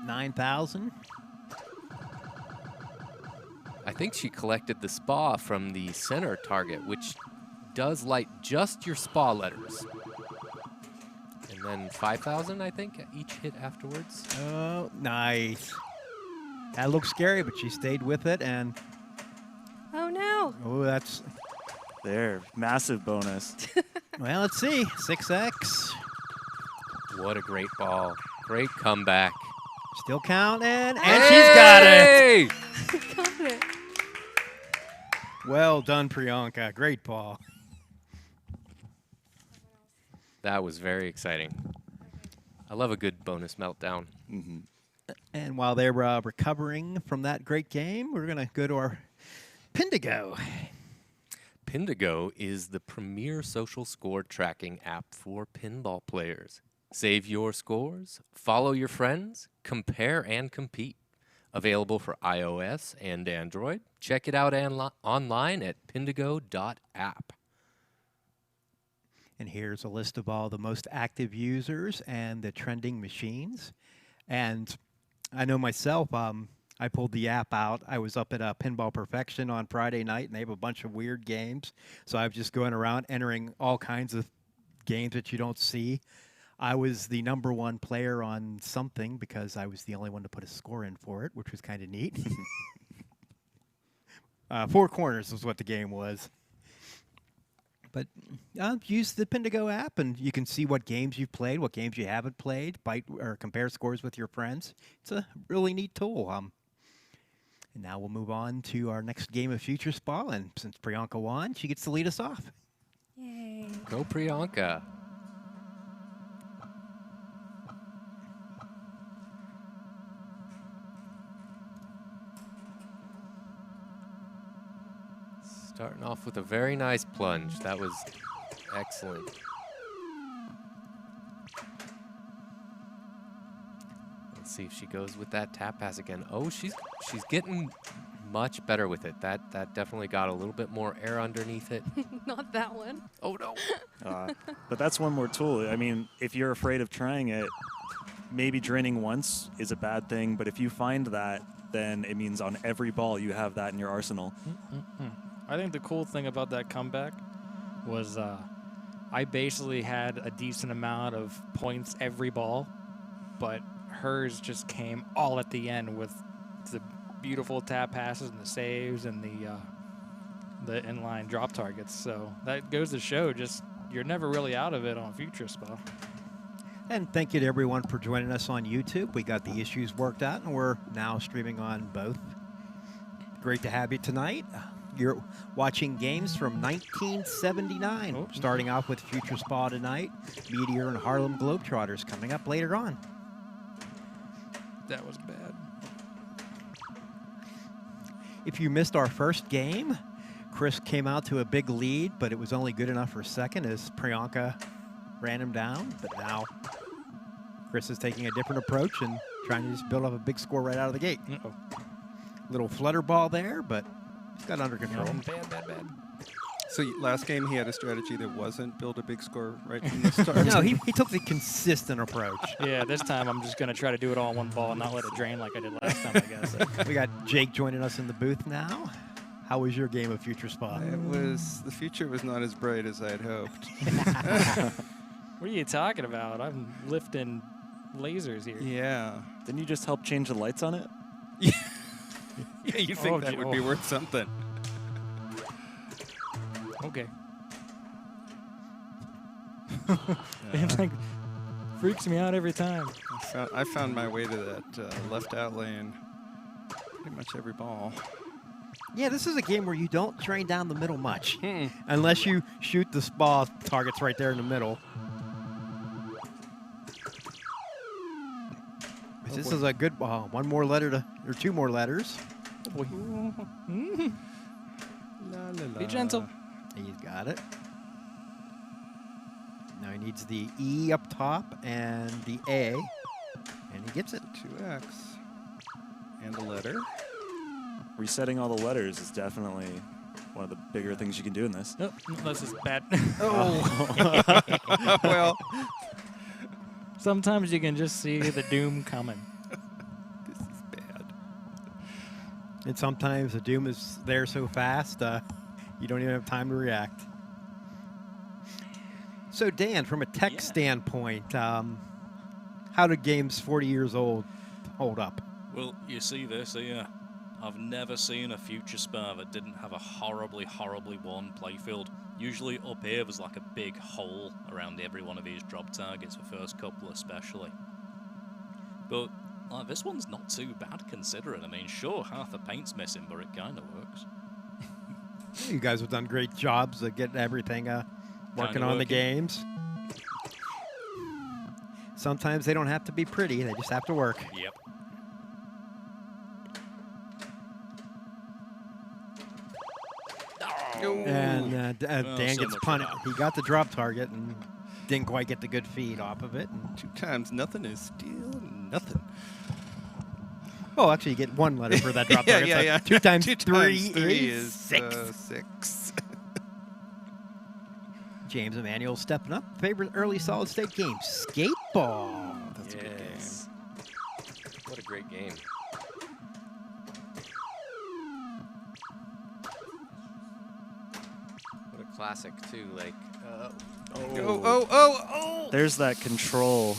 9,000. I think she collected the spa from the center target, which does light just your spa letters. And then 5,000, I think, each hit afterwards. Oh, nice. That looks scary, but she stayed with it, and Oh, no. oh, that's, There, massive bonus. well, let's see. 6X. What a great ball. Great comeback. Still counting, and she's got it. Hey! Got it. Well done, Priyanka. Great ball. That was very exciting. I love a good bonus meltdown. Mm-hmm. And while they're recovering from that great game, we're going to go to our PinToGo. PinToGo is the premier social score tracking app for pinball players. Save your scores, follow your friends, compare and compete. Available for iOS and Android. Check it out online at pintogo.app. And here's a list of all the most active users and the trending machines. And I know myself, I pulled the app out. I was up at Pinball Perfection on Friday night, and they have a bunch of weird games. So I was just going around entering all kinds of games that you don't see. I was the #1 player on something because I was the only one to put a score in for it, which was kind of neat. Four Corners was what the game was. But use the PinToGo app, and you can see what games you've played, what games you haven't played, bite or compare scores with your friends. It's a really neat tool. And now we'll move on to our next game of Future Spa, and since Priyanka won, she gets to lead us off. Yay. Go Priyanka. Starting off with a very nice plunge. That was excellent. Let's see if she goes with that tap pass again. Oh, she's getting much better with it. That definitely got a little bit more air underneath it. Not that one. Oh no. But that's one more tool. I mean, if you're afraid of trying it, maybe draining once is a bad thing, but if you find that, then it means on every ball you have that in your arsenal. I think the cool thing about that comeback was I basically had a decent amount of points every ball, but hers just came all at the end with the beautiful tap passes and the saves and the inline drop targets. So that goes to show just you're never really out of it on Future Spa. And thank you to everyone for joining us on YouTube. We got the issues worked out, and we're now streaming on both. Great to have you tonight. You're watching games from 1979. Starting off with Future Spa tonight, Meteor and Harlem Globetrotters coming up later on. That was bad. If you missed our first game, Chris came out to a big lead, but it was only good enough for second as Priyanka ran him down. But now Chris is taking a different approach and trying to just build up a big score right out of the gate. Little flutter ball there, but he's got it under control. Bad. So last game he had a strategy that wasn't build a big score right from the start. No, he took the consistent approach. Yeah, this time I'm just going to try to do it all in one ball and not let it drain like I did last time, I guess. We got Jake joining us in the booth now. How was your game of Future Spa? The future was not as bright as I had hoped. What are you talking about? I'm lifting lasers here. Yeah. Didn't you just help change the lights on it? Yeah, you think that would be worth something. Okay. It like freaks me out every time. I found my way to that left out lane pretty much every ball. Yeah, this is a game where you don't drain down the middle much. Unless you shoot the spa targets right there in the middle. This is a good ball. One more letter to, or two more letters. La, la, la. Be gentle. He's got it. Now he needs the E up top and the A, and he gets it. 2X. And a letter. Resetting all the letters is definitely one of the bigger things you can do in this. Nope, this is bad. Well, Sometimes you can just see the doom coming. And sometimes the doom is there so fast, you don't even have time to react. So, Dan, from a tech standpoint, how do games 40 years old hold up? Well, you see this here. I've never seen a future Spa that didn't have a horribly, horribly worn playfield. Usually up here there's like a big hole around every one of these drop targets, the first couple especially. But this one's not too bad considering. I mean, sure, half the paint's missing, but it kind of works. You guys have done great jobs of getting everything working on the games. Sometimes they don't have to be pretty, they just have to work. Yep. And Dan so gets much for punished. that. He got the drop target and didn't quite get the good feed off of it. And 2 times nothing is still nothing. oh, actually, you get 1 letter for that drop Yeah, target. yeah, so yeah. 2 times 2 3 times 3 is is 6. 6. James Emanuel stepping up. Favorite early solid state game? Skateball. That's a good game. Yes. What a great game. What a classic, too. Like, Oh. There's that control.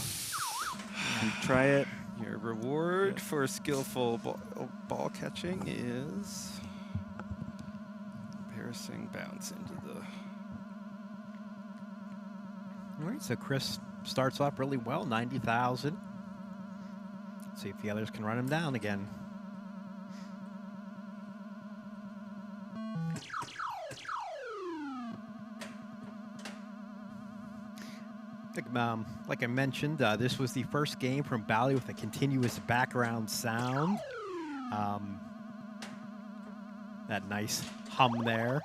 You try it. Your reward for skillful ball catching is embarrassing bounce into the. All right, so Chris starts off really well, 90,000. See if the others can run him down again. Like I mentioned, this was the first game from Bally with a continuous background sound. That nice hum there.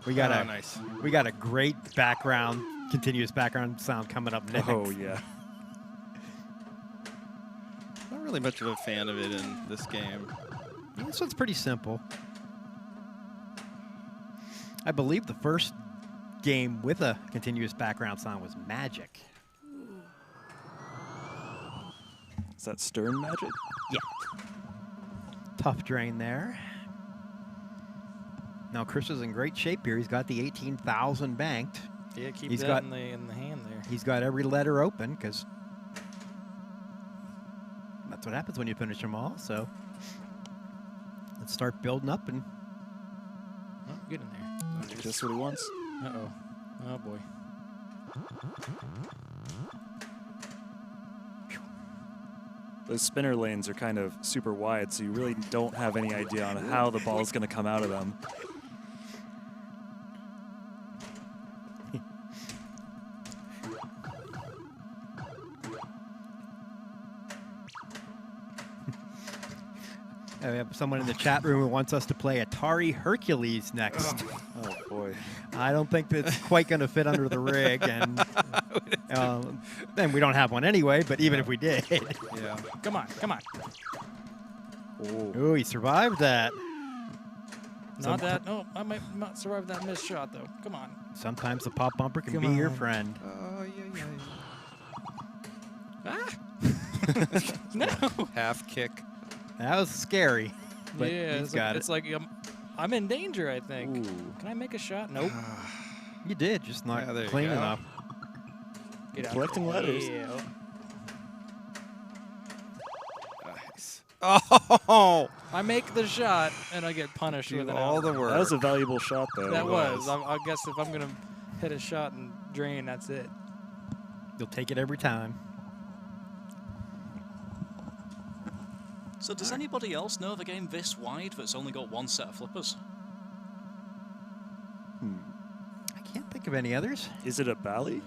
We got nice. We got a great continuous background sound coming up next. Oh, yeah. Not really much of a fan of it in this game. This one's pretty simple. I believe the first game with a continuous background sound was Magic. Is that Stern Magic? Yeah. Tough drain there. Now Chris is in great shape here. He's got the 18,000 banked. Yeah, keep He's that got- in the hand there. He's got every letter open because that's what happens when you finish them all. So let's start building up and Oh, get in there. Just what he wants. Uh-oh. Oh, boy. Those spinner lanes are kind of super wide, so you really don't have any idea on how the ball is going to come out of them. we have someone in the chat room who wants us to play Atari Hercules next. Oh, boy. I don't think that's quite going to fit under the rig, and we don't have one anyway. But even if we did, Yeah. Come on, come on. oh, he survived that. Not that. No, I might not survive that missed shot, though. Come on. Sometimes the pop bumper can Come be your on. friend. Oh, yeah. Ah! No. Half kick. That was scary, but yeah, he's got it's like I'm in danger, I think. Ooh. Can I make a shot? Nope. You did, just not Yeah, there you clean go. enough. Get out. Collecting letters. Yeah. Nice. Oh! I make the shot, and I get punished Do with an all out. the work. That was a valuable shot, though. That was. I guess if I'm going to hit a shot and drain, that's it. You'll take it every time. So does anybody else know of a game this wide that's only got 1 set of flippers? I can't think of any others. Is it a Bally?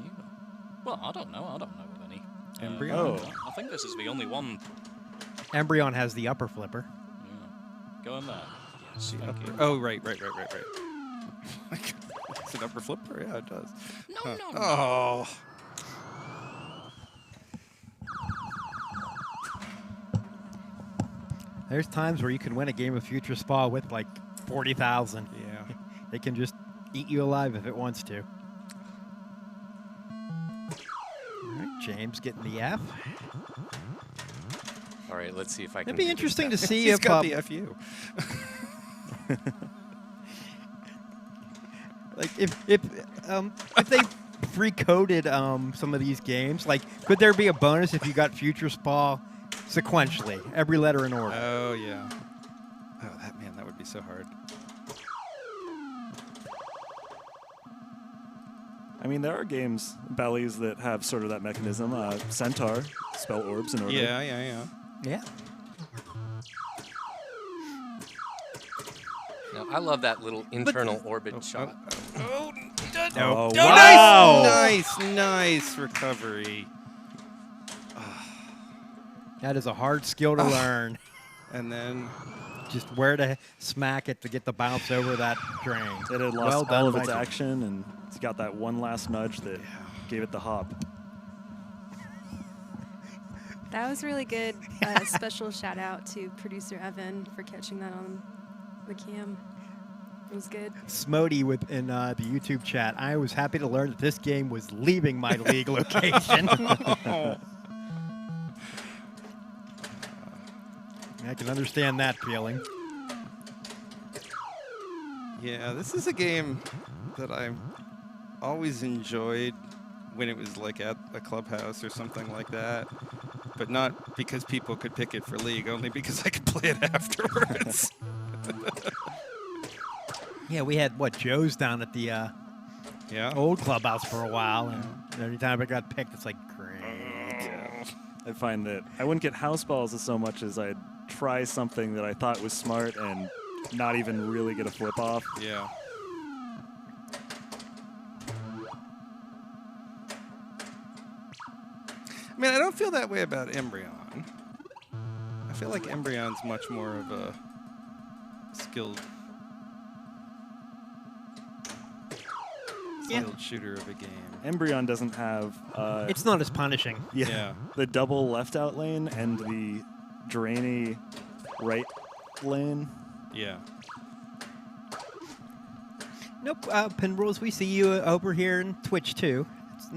Well, I don't know. I don't know of any. Embryo. Oh. I think this is the only one. Embryon has the upper flipper. Yeah. Go in there. Yes, thank you. Oh, right. It's an upper flipper? Yeah, it does. No. Oh. There's times where you can win a game of Future Spa with like 40,000. Yeah. It can just eat you alive if it wants to. All right, James getting the F. All right, let's see if I can. It'd be do this interesting to better. see He's if got the FU. like if they free-coded some of these games, like could there be a bonus if you got Future Spa sequentially, every letter in order? Oh, yeah. Oh, that would be so hard. I mean, there are games, Bally's, that have sort of that mechanism. Centaur, spell orbs in order. Yeah. Yeah. Now, I love that little internal orbit shot. Oh, Oh, no, wow. nice recovery. That is a hard skill to learn. And then, Just where to smack it to get the bounce over that drain. It had Well lost done, all of its Michael. action, and it's got that one last nudge that gave it the hop. That was really good. Special shout out to producer Evan for catching that on the cam. It was good. Smody in the YouTube chat. I was happy to learn that this game was leaving my league location. I can understand that feeling. yeah, this is a game that I always enjoyed when it was like at a clubhouse or something like that. But not because people could pick it for league, only because I could play it afterwards. Yeah, we had Joe's down at the Yeah. old clubhouse for a while, and every time it got picked, it's like great. I find that I wouldn't get house balls as so much as I'd try something that I thought was smart and not even really get a flip off. Yeah. I mean, I don't feel that way about Embryon. I feel like Embryon's much more of a skilled shooter of a game. Embryon doesn't have It's not as punishing. Yeah. the double left out lane and the drainy right lane. Yeah. Nope, Pin Rules, we see you over here in Twitch too. It's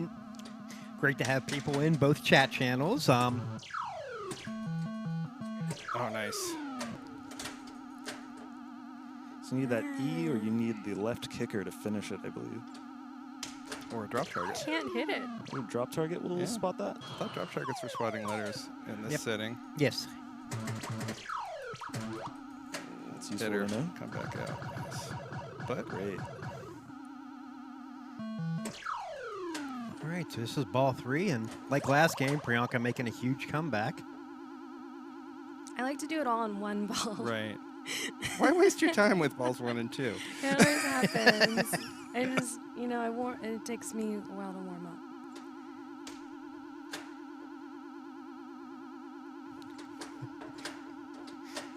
great to have people in both chat channels. Oh, nice. So you need that E, or you need the left kicker to finish it, I believe. Or a drop target. Can't hit it. Ooh, drop target will Yeah. spot that. I thought drop targets were spotting letters in this Yep. setting. Yes. It's useful Hitter, to know. come back out. Nice. But Great. All right, so this is ball 3, and like last game, Priyanka making a huge comeback. I like to do it all in one ball. right. Why waste your time with balls 1 and 2? It always happens. I just, it takes me a while to warm up.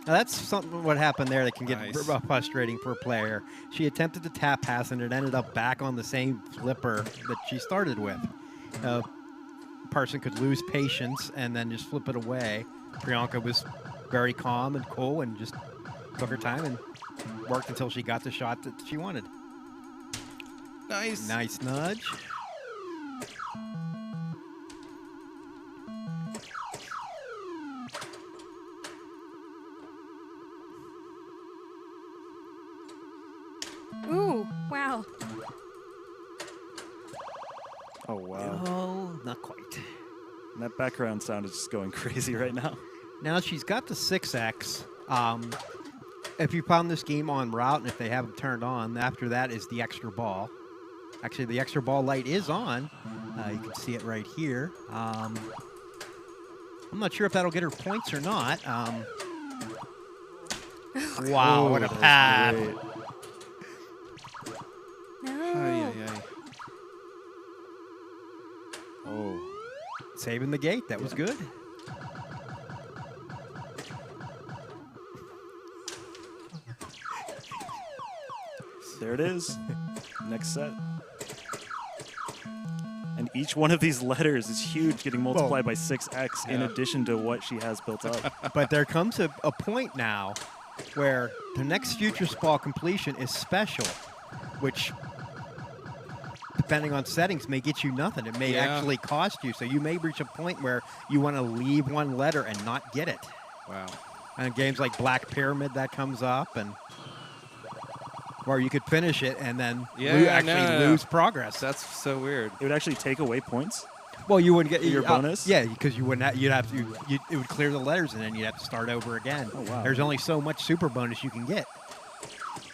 Now that's something what happened there that can get Nice. frustrating for a player. She attempted to tap pass, and it ended up back on the same flipper that she started with. Person could lose patience and then just flip it away. Priyanka was very calm and cool and just took her time and worked until she got the shot that she wanted. Nice. Nice nudge. Ooh, wow. Oh, wow. Oh, not quite. And that background sound is just going crazy right now. Now she's got the 6X. If you found this game on route, and if they haven't turned on, after that is the extra ball. Actually, the extra ball light is on. You can see it right here. I'm not sure if that'll get her points or not. Wow, what a that was pad. great. No. Ay, ay, ay. Oh, Saving the gate. That was good. there it is. Next set. And each one of these letters is huge, getting multiplied by 6x in Yeah. addition to what she has built up. But there comes a point now where the next future ball completion is special, which depending on settings, may get you nothing. It may Yeah. actually cost you. So you may reach a point where you want to leave one letter and not get it. Wow. And games like Black Pyramid, that comes up, and or you could finish it and then lose progress. That's so weird. It would actually take away points. Well, you wouldn't get Your bonus? Yeah, because you wouldn't. You'd have to. It would clear the letters, and then you'd have to start over again. Oh, wow. There's only so much super bonus you can get.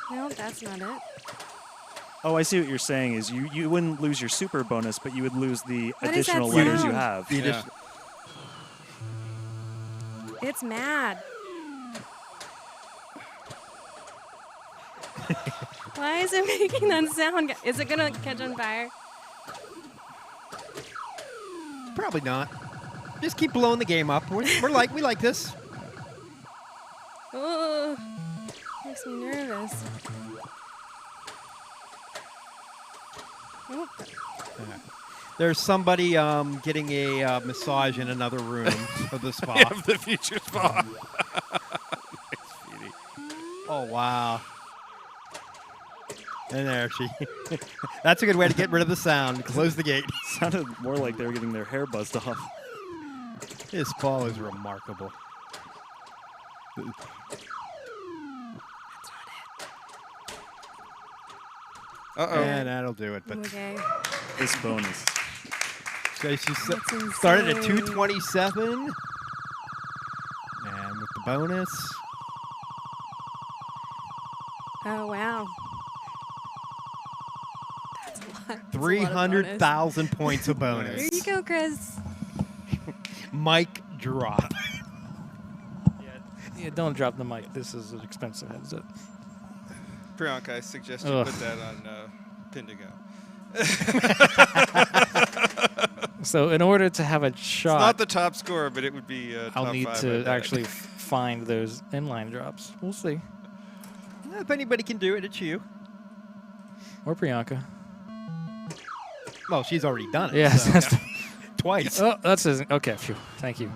No, that's not it. Oh, I see what you're saying is you wouldn't lose your super bonus, but you would lose the What is that additional letters you sound? have. You Yeah. just It's mad. Why is it making that sound? Is it gonna catch on fire? probably not. Just keep blowing the game up. We like this. Oh, makes me nervous. Oh, There's somebody getting a massage in another room of the spa. Of the future spa. Oh wow! And there she. That's a good way to get rid of the sound. Close the gate. Sounded more like they were getting their hair buzzed off. This ball is remarkable. Uh-oh. And that'll do it. But okay. This bonus. so she That's started at insane. 227, and with the bonus, Oh wow. That's a lot. That's a lot of bonus. 300,000 points of bonus. There you go, Chris. Mic drop. Yeah, don't drop the mic. This is an expensive headset. Priyanka, I suggest you Ugh. put that on PinToGo. So in order to have a It's shot, not the top score, but it would be I'll top need 5, I to bet. actually find those inline drops. We'll see. If anybody can do it, it's you. Or Priyanka. Well, she's already done it. Yes. so- that's twice. Oh, that's okay. Phew. Thank you.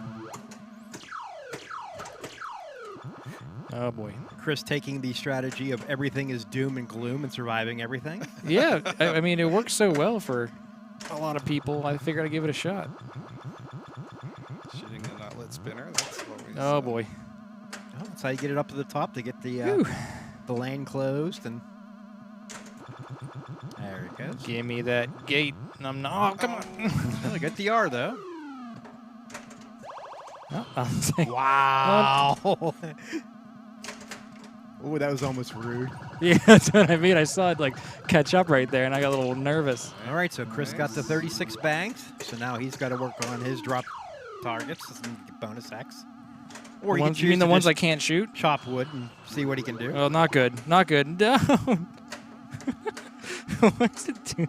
Oh boy. Chris taking the strategy of everything is doom and gloom and surviving everything. Yeah, I mean it works so well for a lot of people. I figured I'd give it a shot. Shooting the knotlet spinner. That's always. Oh boy. Oh, that's how you get it up to the top to get Whew. the lane closed, and there it goes. Give me that gate. Oh, come on. Well, good DR though. Oh, I'll say- Wow. Oh, that was almost rude. Yeah, that's what I mean. I saw it like catch up right there, and I got a little nervous. All right, so Chris got the 36 banks, so now he's got to work on his drop targets and get bonus X. Or You you mean the ones I like can't shoot? chop wood and see what he can do. Oh, not good. Not good. No. Why does it do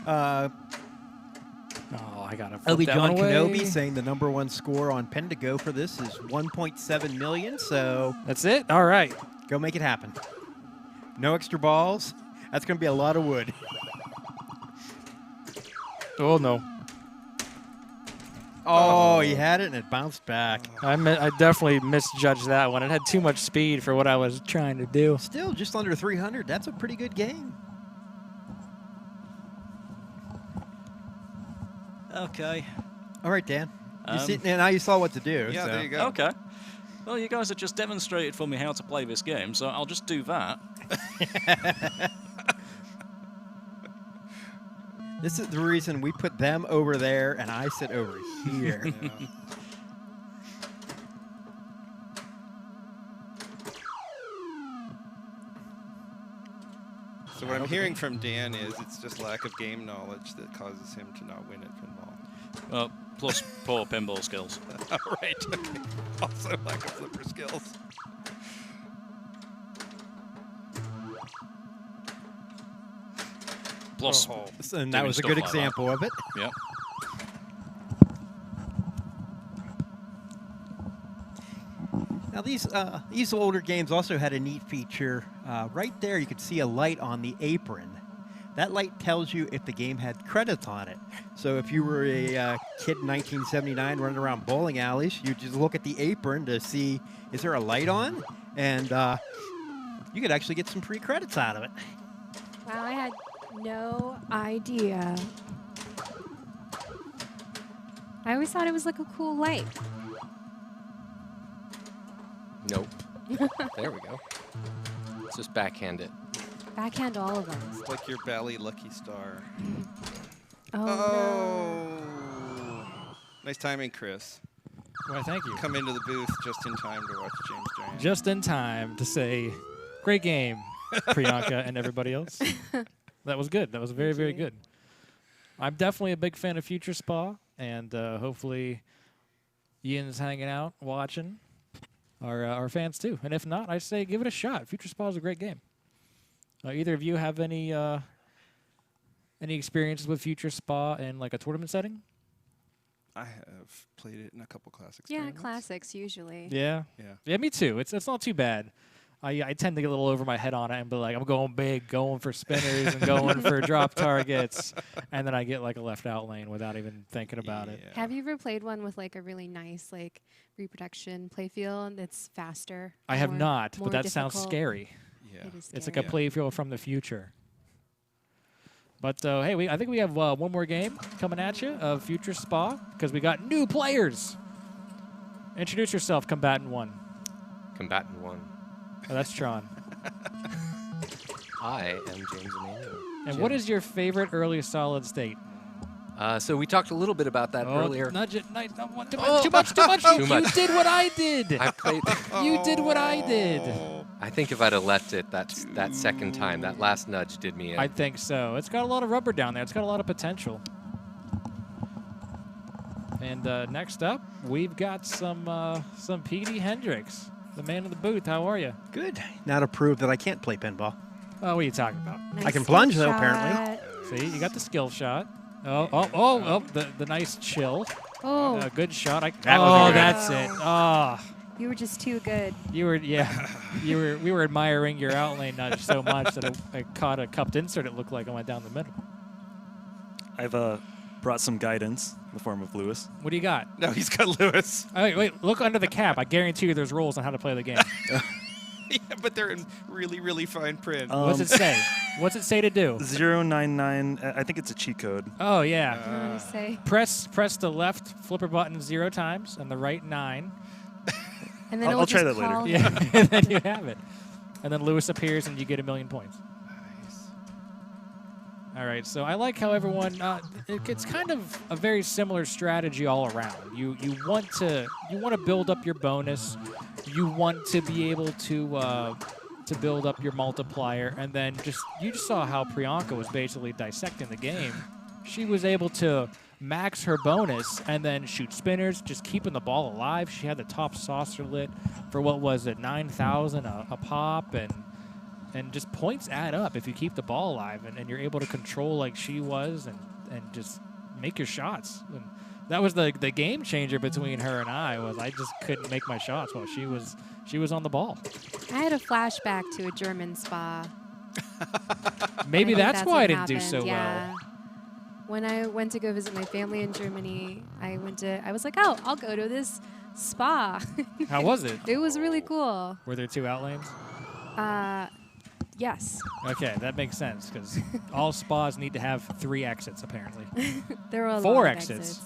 that? Oh, I gotta flip Ellie that John one away. Kenobi saying the #1 score on PinToGo for this is 1.7 million, so That's it? All right. go make it happen. No extra balls. That's going to be a lot of wood. Oh, no. Oh, he had it and it bounced back. I definitely misjudged that one. It had too much speed for what I was trying to do. Still just under 300. That's a pretty good game. Okay. All right, Dan. You Um, see, now you saw what to do. Yeah, so. there you go. Okay. Well, you guys have just demonstrated for me how to play this game, so I'll just do that. This is the reason we put them over there and I sit over here. Yeah. So what I'm hearing from Dan is it's just lack of game knowledge that causes him to not win at pinball. Plus poor pinball skills. All right. Okay. Also lack of flipper skills. Plus, Oh. And that Doing was a stuff good like that. example of it. yeah. Now these older games also had a neat feature. Right there, you could see a light on the apron. That light tells you if the game had credits on it. So if you were a kid in 1979 running around bowling alleys, you just look at the apron to see, is there a light on? And you could actually get some free credits out of it. Wow, I had No idea. I always thought it was like a cool light. Nope. There we go. Let's just backhand it. Backhand all of them. It's like your Bally Lucky Star. Oh, Nice timing, Chris. Well, thank you. Come into the booth just in time to watch James Durant. Just in time to say, great game, Priyanka and everybody else. That was good. That was very, very good. I'm definitely a big fan of Future Spa, and hopefully Ian's hanging out, watching. Our fans, too. And if not, I say give it a shot. Future Spa is a great game. Either of you have any experiences with Future Spa in like a tournament setting? I have played it in a couple classics. yeah, tournaments. classics usually. Yeah. Yeah. Yeah, me too. It's not too bad. I tend to get a little over my head on it and be like, I'm going big, going for spinners and going for drop targets, and then I get like a left out lane without even thinking about it. Yeah. Have you ever played one with like a really nice like reproduction playfield that's faster? I have more- not, more but that sounds difficult? scary. Yeah. It is It's like scary. a playfield from the future. But hey, I think we have one more game coming at you of Future Spa because we got new players. Introduce yourself, Combatant 1. Combatant 1. Oh, that's Tron. I am James Emmanuel. And what is your favorite early solid state? So we talked a little bit about that earlier. Nudge it. Nice. No, too much. Oh. Too much. Too much. Too much. You did what I did. I played. You did what I did. I think if I'd have left it that second time, that last nudge did me in. I think so. It's got a lot of rubber down there. It's got a lot of potential. And next up, we've got some P.D. Hendricks, the man in the booth. How are you? Good. Now to prove that I can't play pinball. Oh, what are you talking about? Nice I can plunge, though, shot. apparently. See, you got the skill shot. Oh, the nice chill. Oh, Good shot. That was good. That's it. Oh, you were just too good. we were admiring your outlane nudge so much that I caught a cupped insert. It looked like it went down the middle. I've brought some guidance in the form of Lewis. What do you got? No, he's got Lewis. Oh, wait, look under the cap. I guarantee you there's rules on how to play the game. Yeah, but they're in really, really fine print. What's it say? What's it say to do? 099. I think it's a cheat code. Oh, yeah. What did I say? Press the left flipper button 0 times and the right 9. And then I'll it'll try just that later. call Yeah, them. and then you have it. And then Lewis appears and you get 1,000,000 points. All right, so I like how everyone. It's kind of a very similar strategy all around. You want to build up your bonus. You want to be able to build up your multiplier, and then you just saw how Priyanka was basically dissecting the game. She was able to max her bonus and then shoot spinners, just keeping the ball alive. She had the top saucer lit for what was it, 9,000 a pop, and just points add up if you keep the ball alive and you're able to control like she was and just make your shots. And that was the game changer between her and I just couldn't make my shots while she was on the ball. I had a flashback to a German spa. Maybe I think that's why I what didn't do happened, so yeah. well. When I went to go visit my family in Germany, I was like, oh, I'll go to this spa. How was it? It was really cool. Were there 2 outlanes? Yes. Okay, that makes sense because all spas need to have 3 exits apparently. There were a 4 lot of exits.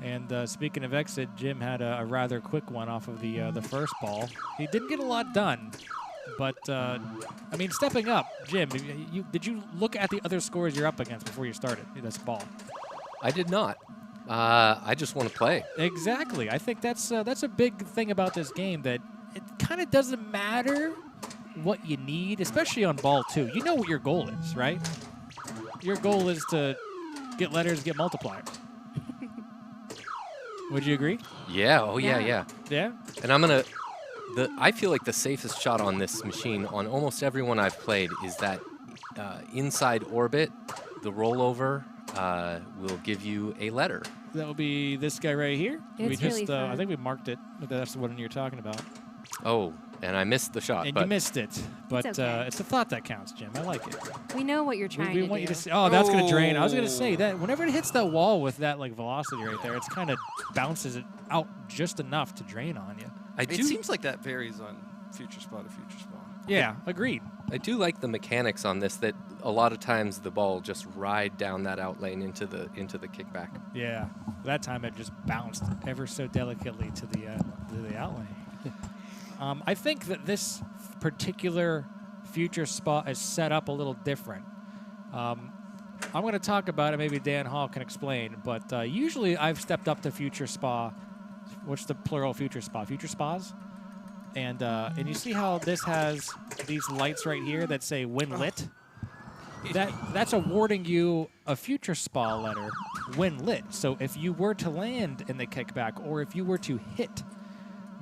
And speaking of exit, Jim had a rather quick one off of the first ball. He didn't get a lot done, but I mean, stepping up, Jim. Did you look at the other scores you're up against before you started this ball? I did not. I just want to play. Exactly. I think that's a big thing about this game, that it kind of doesn't matter what you need, especially on ball 2. You know what your goal is, right? Your goal is to get letters, get multipliers. Would you agree? Yeah. Oh yeah. Yeah. Yeah. Yeah. And I feel like the safest shot on this machine, on almost everyone I've played, is that inside orbit. The rollover will give you a letter. That will be this guy right here. It's really fun. I think we marked it. That's the one you're talking about. Oh, and I missed the shot. And but you missed it. But It's okay. it's the thought that counts, Jim. I like it. We know what you're trying We to want do. you to see. Oh, that's going to drain. I was going to say that whenever it hits that wall with that like velocity right there, it's kind of bounces it out just enough to drain on you. I It do. seems like that varies on Future Spa to Future Spa. Yeah, agreed. I do like the mechanics on this. That a lot of times the ball just ride down that out lane into the kickback. Yeah, that time it just bounced ever so delicately to the out lane. I think that this particular future spot is set up a little different. I'm going to talk about it. Maybe Dan Hall can explain. But usually I've stepped up to future spa. What's the plural future spa? Future spas? And you see how this has these lights right here that say when lit? That's awarding you a future spa letter when lit. So if you were to land in the kickback or if you were to hit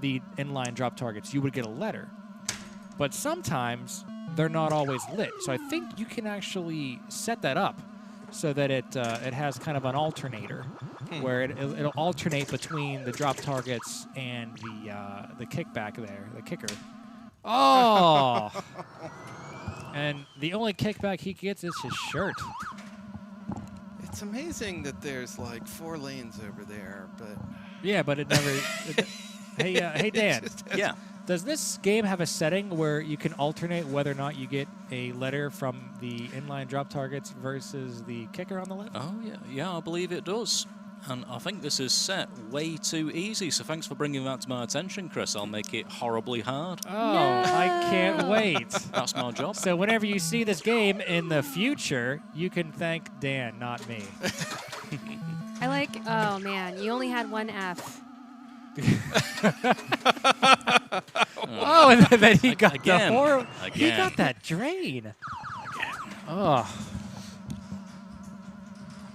the inline drop targets, you would get a letter. But sometimes they're not always lit. So I think you can actually set that up so that it has kind of an alternator where it'll alternate between the drop targets and the kickback there, the kicker. Oh! And the only kickback he gets is his shirt. It's amazing that there's like 4 lanes over there, but Yeah, but it never... hey, Dan. Yeah. Does this game have a setting where you can alternate whether or not you get a letter from the inline drop targets versus the kicker on the left? Oh, yeah, I believe it does. And I think this is set way too easy, so thanks for bringing that to my attention, Chris. I'll make it horribly hard. Oh, I can't wait. That's my job. So whenever you see this game in the future, you can thank Dan, not me. I like. Oh man, you only had one F. Oh, and then he got Again. the horror. He Again. got that drain. Oh.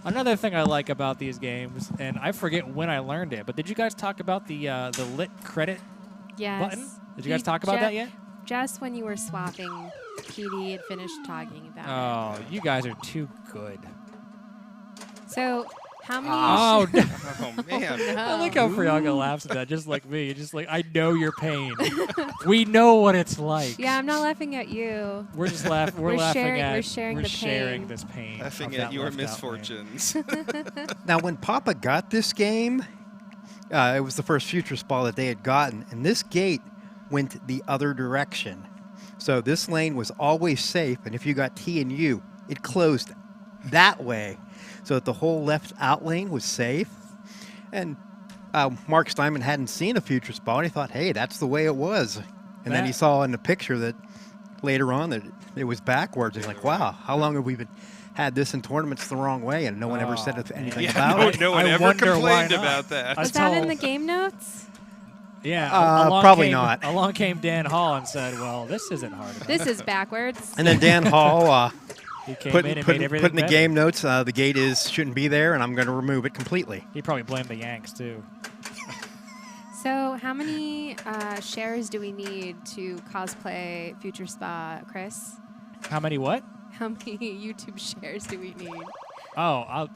Another thing I like about these games, and I forget when I learned it, but did you guys talk about the lit credit Yes. button? Did you guys talk about that yet? Just when you were swapping, PD had finished talking about Oh, you guys are too good. it. So, how many? Oh, oh man. I like how Priyanka laughs at that, just like me. Just like, I know your pain. We know what it's like. Yeah, I'm not laughing at you. We're just laughing. We're We're laughing sharing- at. we're sharing the sharing pain. this pain. Laughing of at that your left out lane. misfortunes. Now, when Papa got this game, it was the first future spa that they had gotten, and this gate went the other direction. So this lane was always safe, and if you got T and U, it closed that way, so that the whole left out lane was safe. And Mark Steinman hadn't seen a future spa, and he thought, hey, that's the way it was. And then he That- saw in the picture that later on that it was backwards. He's like, wow, how long have we had this in tournaments the wrong way, and no one ever said anything about it? no one I ever wonder why complained not. about that. I Was that in told- the game notes? Yeah, Probably not. Along came Dan Hall and said, well, this isn't hard enough. This is backwards. And then Dan Hall He came put in and in made everything the better. game notes, the gate shouldn't be there, and I'm going to remove it completely. He probably blamed the Yanks, too. So, how many shares do we need to cosplay Future Spa, Chris? How many what? How many YouTube shares do we need? Oh,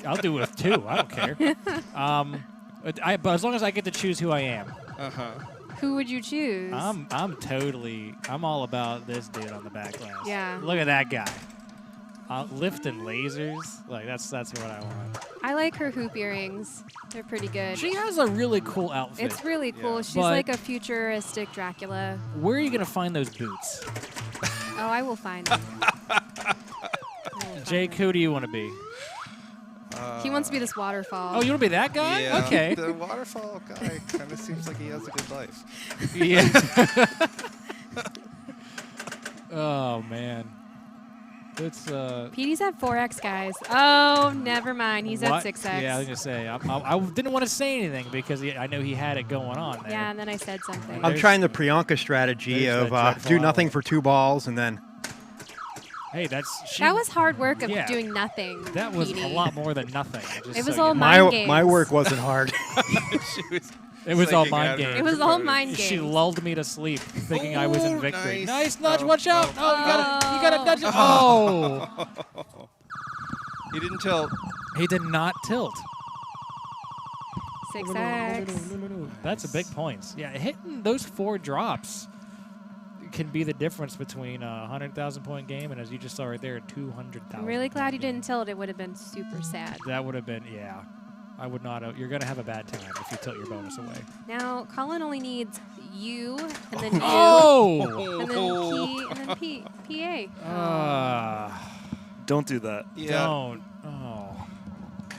I'll do it with 2. I don't care. But as long as I get to choose who I am. Who would you choose? I'm all about this dude on the backlash. Yeah. Look at that guy. Lifting lasers. Like, that's what I want. I like her hoop earrings. They're pretty good. She has a really cool outfit. It's really cool. Yeah. She's But- like a futuristic Dracula. Where are you going to find those boots? Oh, I will find them. Jake, who do you want to be? He wants to be this waterfall. Oh, you want to be that guy? Yeah, Okay. The waterfall guy kind of seems like he has a good life. Yeah. Oh, man. It's, PD's at 4x, guys. Oh, never mind. He's what? at 6x. Yeah, I was going to say. I didn't want to say anything because I know he had it going on there. Yeah, and then I said something. I'm trying the Priyanka strategy there's of that dreadful do nothing outlet. for 2 balls, and then Hey, that was hard work of Yeah. doing nothing. That was PD. a lot more than nothing. It was all mind my games. my work wasn't hard. She was It was all psyching mind out her games. It was all opponent. mind She games. lulled me to sleep, thinking I was in Ooh, victory. nice. Nice nudge, Oh, watch out! oh. Oh, you gotta nudge it. Oh, He didn't tell. he did not tilt. 6x. That's a big points. Yeah, hitting those 4 drops can be the difference between a 100,000 point game and, as you just saw right there, a 200,000. I'm really glad you point game. didn't tilt. It would have been super sad. That would have been, yeah. I would not. You're going to have a bad time if you tilt your bonus away. Now, Colin only needs you, and then you, Oh! and then P, and then PA. Don't do that. Yeah. Don't. Oh.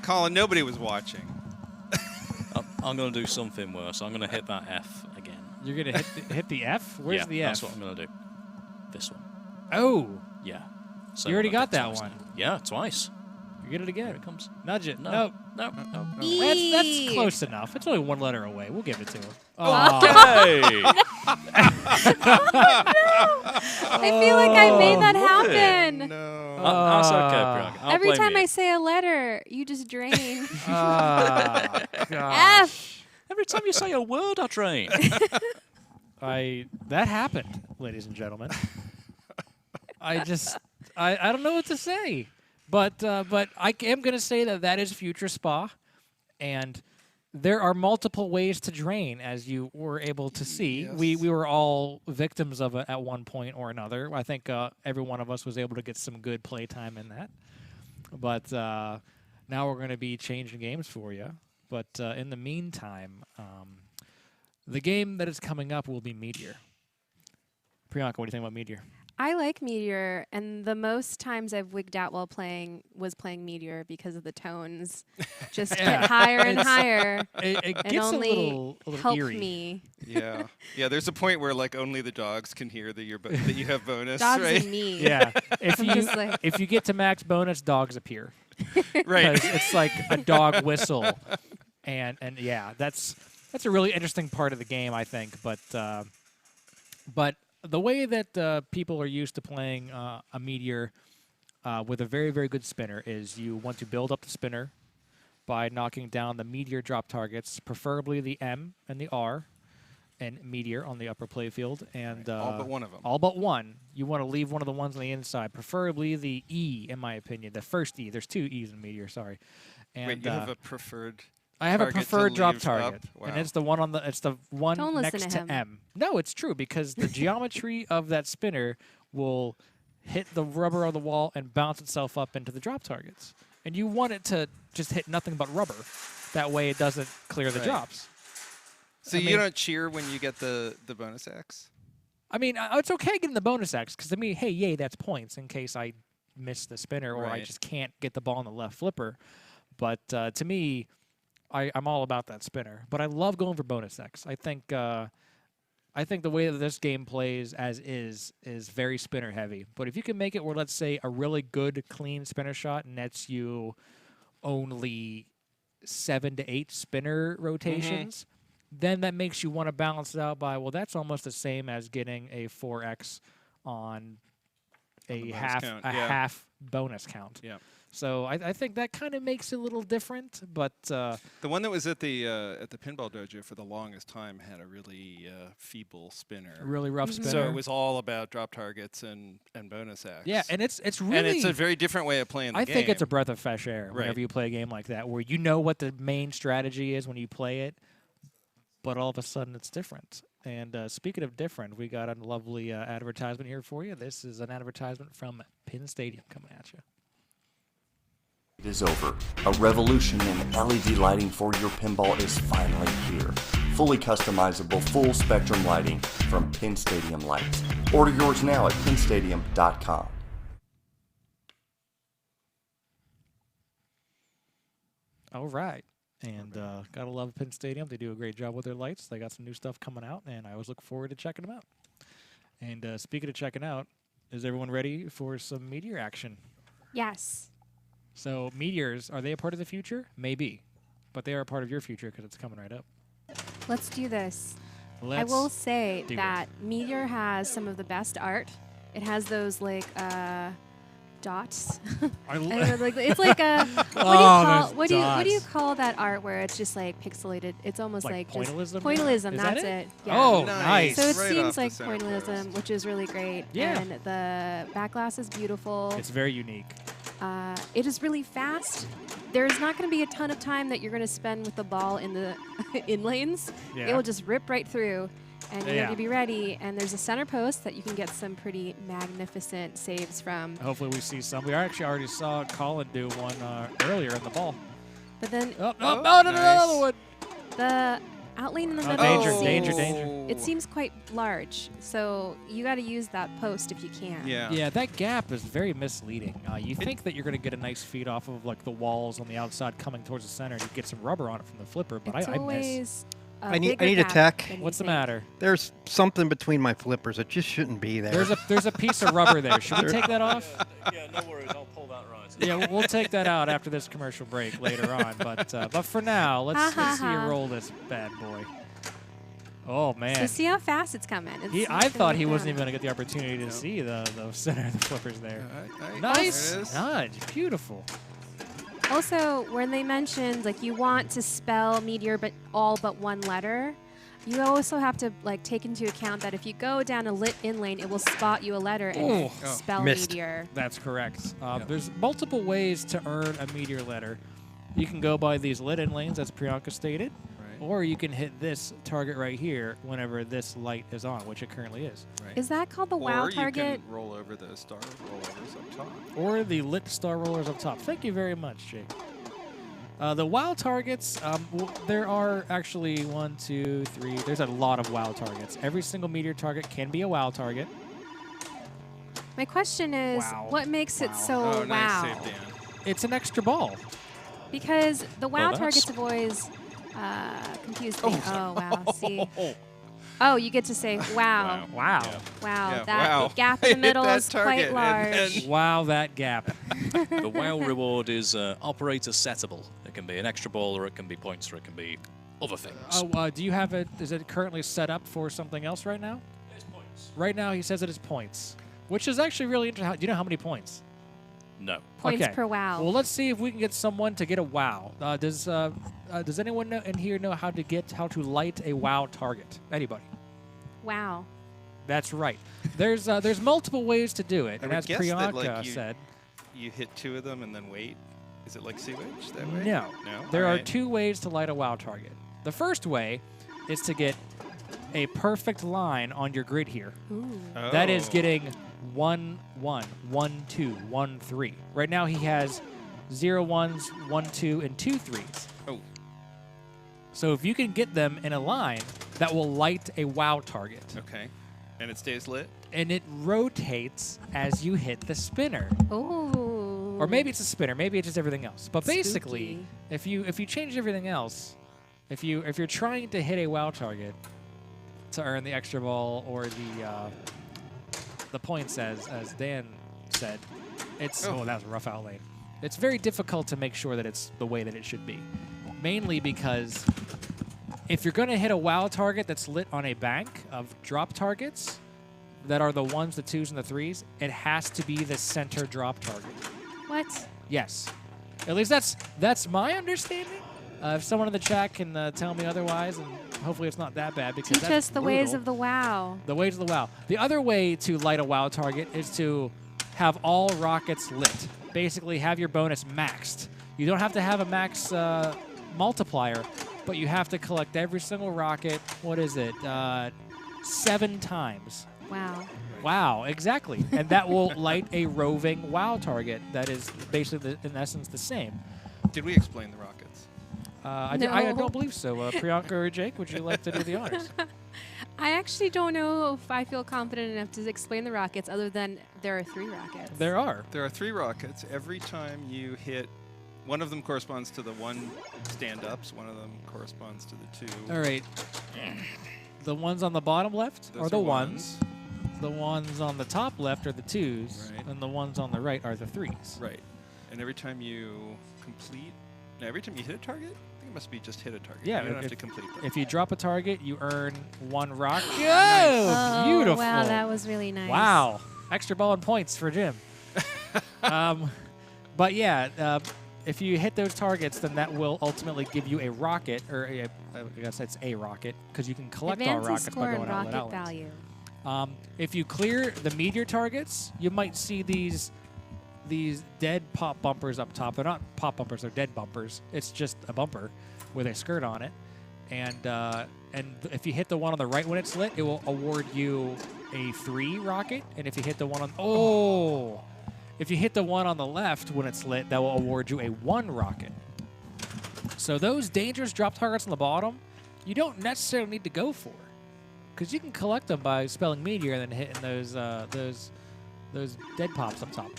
Colin, nobody was watching. I'm going to do something worse. I'm going to hit that F again. You're going to hit the F? Where's yeah, the F? That's what I'm going to do. This one. Oh. Yeah. You already got that twice one. now. Yeah, twice. You get it again. Here it comes. Nudge it. No. Nope. No. That's close enough. It's only one letter away. We'll give it to him. Okay. I feel like I made that happen. No. That's okay, Bragg. I'll Every blame time you. I say a letter, you just drain. Gosh. F. Every time you say a word, I drain. That happened, ladies and gentlemen. I don't know what to say, but I am going to say that is Future Spa, and there are multiple ways to drain, as you were able to see. Yes. We were all victims of it at one point or another. I think every one of us was able to get some good playtime in that. But now we're going to be changing games for you. But in the meantime, the game that is coming up will be Meteor. Priyanka, what do you think about Meteor? I like Meteor, and the most times I've wigged out while playing was playing Meteor because of the tones. Just Yeah. get higher and It's- higher, It and gets only a little help eerie. me. Yeah. Yeah, there's a point where like only the dogs can hear that that you have bonus, Dogs right? and me. Yeah. If I'm you just like- if you get to max bonus, dogs appear. Right. 'Cause it's like a dog whistle, and yeah, that's a really interesting part of the game, I think. But the way that people are used to playing a Meteor with a very, very good spinner is you want to build up the spinner by knocking down the Meteor drop targets, preferably the M and the R, and Meteor on the upper playfield, and all but one of them. all but one. You want to leave one of the ones on the inside, preferably the E, in my opinion, the first E. There's two E's in Meteor, sorry. And Wait, you have a preferred. I have a target to preferred drop leave target, up? and Wow. it's the one on the one Don't listen next to to him. M. No, it's true because the geometry of that spinner will hit the rubber on the wall and bounce itself up into the drop targets. And you want it to just hit nothing but rubber. That way it doesn't clear the Right. drops. So I you mean- don't cheer when you get the bonus X? I mean, it's okay getting the bonus X because, I mean, hey, yay, that's points in case I miss the spinner or I Right. just can't get the ball on the left flipper. But to me, I'm all about that spinner. But I love going for bonus X. I think the way that this game plays as is very spinner heavy. But if you can make it where, let's say, a really good, clean spinner shot nets you only 7 to 8 spinner rotations, then that makes you want to balance it out by, well, that's almost the same as getting a 4x on a bonus half count, a yeah. half bonus count. Yeah. So I think that kind of makes it a little different, but The one that was at the pinball dojo for the longest time had a really feeble spinner. a really rough spinner. So it was all about drop targets and bonus X. yeah, and it's really and it's a very different way of playing the I game. think it's a breath of fresh air whenever Right. you play a game like that, where you know what the main strategy is when you play it, but all of a sudden it's different. And speaking of different, we got a lovely advertisement here for you. This is an advertisement from Pin Stadium coming at you. It is over. A revolution in LED lighting for your pinball is finally here. Fully customizable, full spectrum lighting from Pin Stadium Lights. Order yours now at pinstadium.com. All right. And gotta love Pin Stadium. They do a great job with their lights. They got some new stuff coming out, and I always look forward to checking them out. And speaking of checking out, is everyone ready for some Meteor action? Yes. So Meteors, are they a part of the future? Maybe. But they are a part of your future because it's coming right up. Let's do this. Let's I will say do it. that Meteor has some of the best art. It has those like dots. I I don't know, like, it's like a Oh, what do you there's call that art where it's just like pixelated? It's almost Like like, pointillism? just pointillism. Is that That's it? it. Yeah. Oh, Nice. nice. So it Right off seems the like center pointillism, post. which is really great. Yeah. And the back glass is beautiful. It's very unique. It is really fast. There's not going to be a ton of time that you're going to spend with the ball in the in lanes. Yeah. It will just rip right through, and you Yeah. have to be ready. And there's a center post that you can get some pretty magnificent saves from. Hopefully we see some. We actually already saw Colin do one earlier in the ball. But then Oh, Oh, no, nice. another one. the outlane in the Oh, middle. danger, seems- danger, danger. It seems quite large, so you got to use that post if you can. Yeah. Yeah, that gap is very misleading. You think that you're going to get a nice feed off of like the walls on the outside coming towards the center, and you get some rubber on it from the flipper, but It's I miss. always I need bigger a gap tech. than you What's the think. matter? There's something between my flippers. It just shouldn't be there. There's a piece of rubber there. Should we take that off? Yeah, no worries. I'll pull that right. Yeah, we'll take that out after this commercial break later on. But for now, let's see you roll this bad boy. Oh So man, see how fast it's coming. It's I not thought gonna he go wasn't down. even gonna get the opportunity to see the center of the flippers there. There Nice it is. nudge, beautiful. Also, when they mentioned like you want to spell Meteor but all but one letter, you also have to like take into account that if you go down a lit in lane, it will spot you a letter and Oh. spell Missed. Meteor. That's correct. There's multiple ways to earn a Meteor letter. You can go by these lit in lanes, as Priyanka stated, Right. or you can hit this target right here whenever this light is on, which it currently is. Right. Is that called the wow or target? you can roll over the star rollovers up top. Or the lit star rollers up top. Thank you very much, Jake. The WoW targets, there are actually 1, 2, 3. There's a lot of WoW targets. Every single Meteor target can be a WoW target. My question is, Wow. what makes it Wow. so Oh, wow? nice save, Dan. It's an extra ball. Because the wow that's- targets have always confused me. Oh, wow. See. Oh, you get to say wow. Wow. Wow. Yeah, That wow. gap I in the hit middle that is target quite and large. then- Wow, that gap. The WoW reward is operator settable. It can be an extra ball, or it can be points, or it can be other things. Oh, do you have it? Is it currently set up for something else right now? It's points. Right now, he says it is points, which is actually really interesting. Do you know how many points? No. Points Okay. per wow. Well, let's see if we can get someone to get a wow. Does anyone in here know how to light a wow target? Anybody? Wow. That's right. There's multiple ways to do it, I and would as guess that, like, Priyanka you- said, You hit 2 of them and then wait. Is it like sewage that way? no. No. There All are right. 2 ways to light a wow target. The first way is to get a perfect line on your grid here. Ooh. That is Oh. getting 1, 1, 1, 2, 1, 3. Right now he has 0 1s, 1 2, and 2 3s. Oh. So if you can get them in a line, that will light a wow target. Okay. And it stays lit? And it rotates as you hit the spinner. Ooh. Or maybe it's a spinner, maybe it's just everything else. But basically, Spooky. if you change everything else, if you're trying to hit a wow target to earn the extra ball or the points, as Dan said, it's that was a rough outlane. It's very difficult to make sure that it's the way that it should be. Mainly because if you're going to hit a wow target that's lit on a bank of drop targets that are the 1s, the 2s, and the 3s, it has to be the center drop target. What? Yes. At least that's my understanding. If someone in the chat can tell me otherwise, and hopefully it's not that bad because Teach that's us the ways brutal. of the wow. The ways of the wow. The other way to light a wow target is to have all rockets lit. Basically, have your bonus maxed. You don't have to have a max multiplier, but you have to collect every single rocket. What is it? 7 times. Wow. Wow, exactly. And that will light a roving wow target that is basically, in essence, the same. Did we explain the rockets? I No. don't believe so. Priyanka or Jake, would you like to do the honors? I actually don't know if I feel confident enough to explain the rockets other than there are 3 rockets. There are. There are 3 rockets. Every time you hit, one of them corresponds to the 1 stand-ups, one of them corresponds to the 2. All right. The ones on the bottom left Those are the are ones. The ones on the top left are the 2s, Right. and the ones on the right are the 3s. Right. And every time you complete, now every time you hit a target, I think it must be just hit a target. Yeah, You don't have if- to complete them. If you drop a target, you earn 1 rock. Oh, Beautiful. wow, that was really nice. Wow. Extra ball and points for Jim. But yeah, if you hit those targets, then that will ultimately give you a rocket, or I guess it's a rocket, because you can collect all Advances rockets score by and going outlet rocket outlets. value. If you clear the meteor targets, you might see these dead pop bumpers up top. They're not pop bumpers; they're dead bumpers. It's just a bumper with a skirt on it, and if you hit the one on the right when it's lit, it will award you a 3 rocket. And if you hit the one if you hit the one on the left when it's lit, that will award you a 1 rocket. So those dangerous drop targets on the bottom, you don't necessarily need to go for, because you can collect them by spelling Meteor and then hitting those dead pops up top.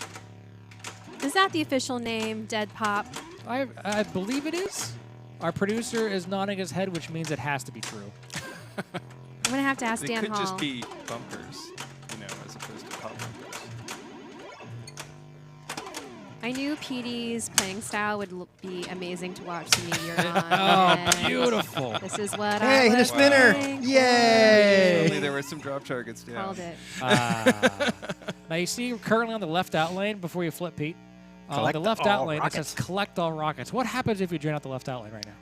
Is that the official name, Dead Pop? I believe it is. Our producer is nodding his head, which means it has to be true. I'm gonna have to ask They Dan could Hall. just be bumpers, as opposed to pop bumpers. I knew PD's playing style would be amazing to watch the Meteor on. Oh, and beautiful. This is what Hey, I hit a was spinner. waiting for. Yay. Only there were some drop targets down. Called it. Now you see currently on the left out lane before you flip, Pete. Collect the left all out lane, it rockets. says collect all rockets. What happens if you drain out the left out lane right now?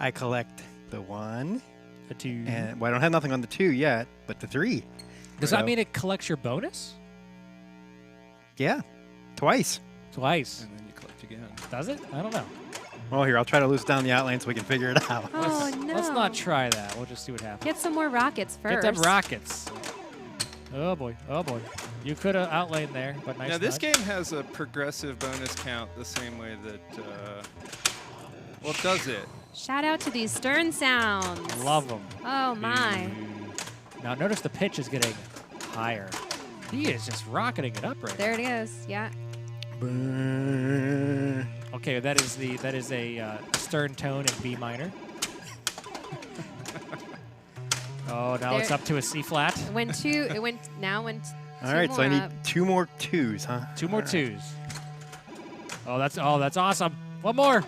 I collect the 1, The 2. and well, I don't have nothing on the 2 yet, but the 3. Does that mean it collects your bonus? Yeah, twice. Twice. And then you collect again. Does it? I don't know. Well, here, I'll try to loose down the outlane so we can figure it out. Oh, no. Let's not try that. We'll just see what happens. Get some more rockets first. Get them rockets. Oh, boy. Oh, boy. You could have outlaned there, but nice Now, this nudge. game has a progressive bonus count the same way that, well, does it? Shout out to these stern sounds. Love them. Oh, my. Now, notice the pitch is getting higher. He is just rocketing it up right There it is. Yeah. now. Okay, that is a stern tone in B minor. Oh, now it's There- up to a C flat. It went two. It went now. Went. All right, so I need up. 2 more 2s, huh? 2 more 2s. Oh, that's awesome. One more.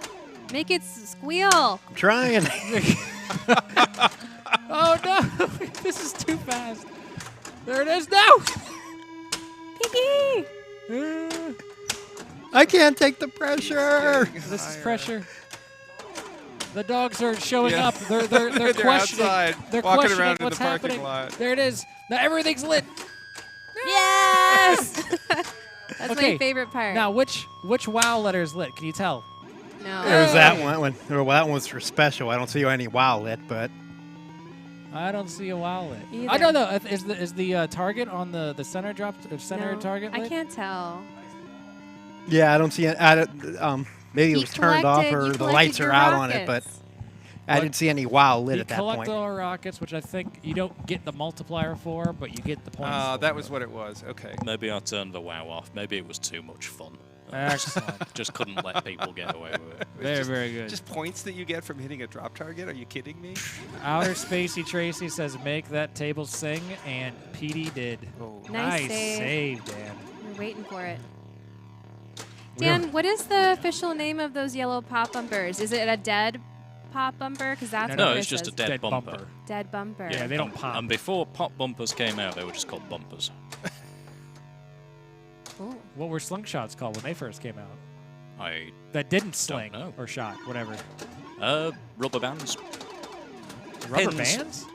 Make it squeal. I'm trying. Oh no, this is too fast. There it is. No. Piggy. I can't take the pressure. This is pressure. The dogs are showing Yeah. up. They're They're questioning. outside, They're walking questioning around in what's the parking happening. lot. There it is. Now everything's lit. Yes. That's Okay, my favorite part. Now which wow letter is lit? Can you tell? No. There was that one. Well, that one was for special. I don't see any wow lit, but I don't see a wow lit. I Either. don't know. Is the target on the center drop center No, target lit? I can't tell. yeah, I don't see it. Maybe it He was turned off collected- or you the collected lights are your out on it, but rockets. I didn't see any wow lit You at that collect point. all rockets, which I think you don't get the multiplier for, but you get the points. for. That was what it was. Okay. Maybe I turned the WoW off. Maybe it was too much fun. Excellent. Just couldn't let people get away with it. Very, very good. Just points that you get from hitting a drop target? Are you kidding me? Outer Spacey Tracy says, make that table sing, and PD did. Oh. Nice save, Dan. We're waiting for it. We are- Dan, what is the official name of those yellow pop bumpers? Is it a dead pop bumper? Because that's No, what it's this just a says. dead, Dead bumper. bumper. Dead bumper. Yeah, they don't pop. And before pop bumpers came out, they were just called bumpers. Ooh. What were slingshots called when they first came out? I That didn't sling know. or shot, whatever. rubber bands. Rubber Pins. bands?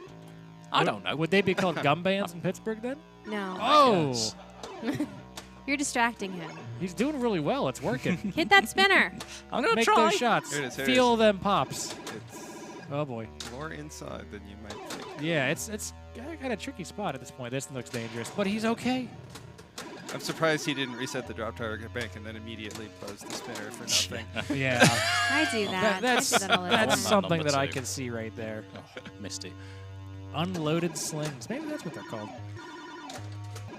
I don't know. Would they be called gum bands in Pittsburgh then? No. Oh, Yes. You're distracting him. he's doing really well. It's working. Hit that spinner. I'm gonna Make try. those shots. Here it is, here it Feel is. them pops. It's Oh boy. more inside than you might think. Yeah, it's got a tricky spot at this point. This looks dangerous, but he's okay. I'm surprised he didn't reset the drop target bank and then immediately buzz the spinner for nothing. Yeah, I do that. that's I do that all the time. that's One man something number that I two. can see right there. Oh, missed it. Unloaded slings. Maybe that's what they're called.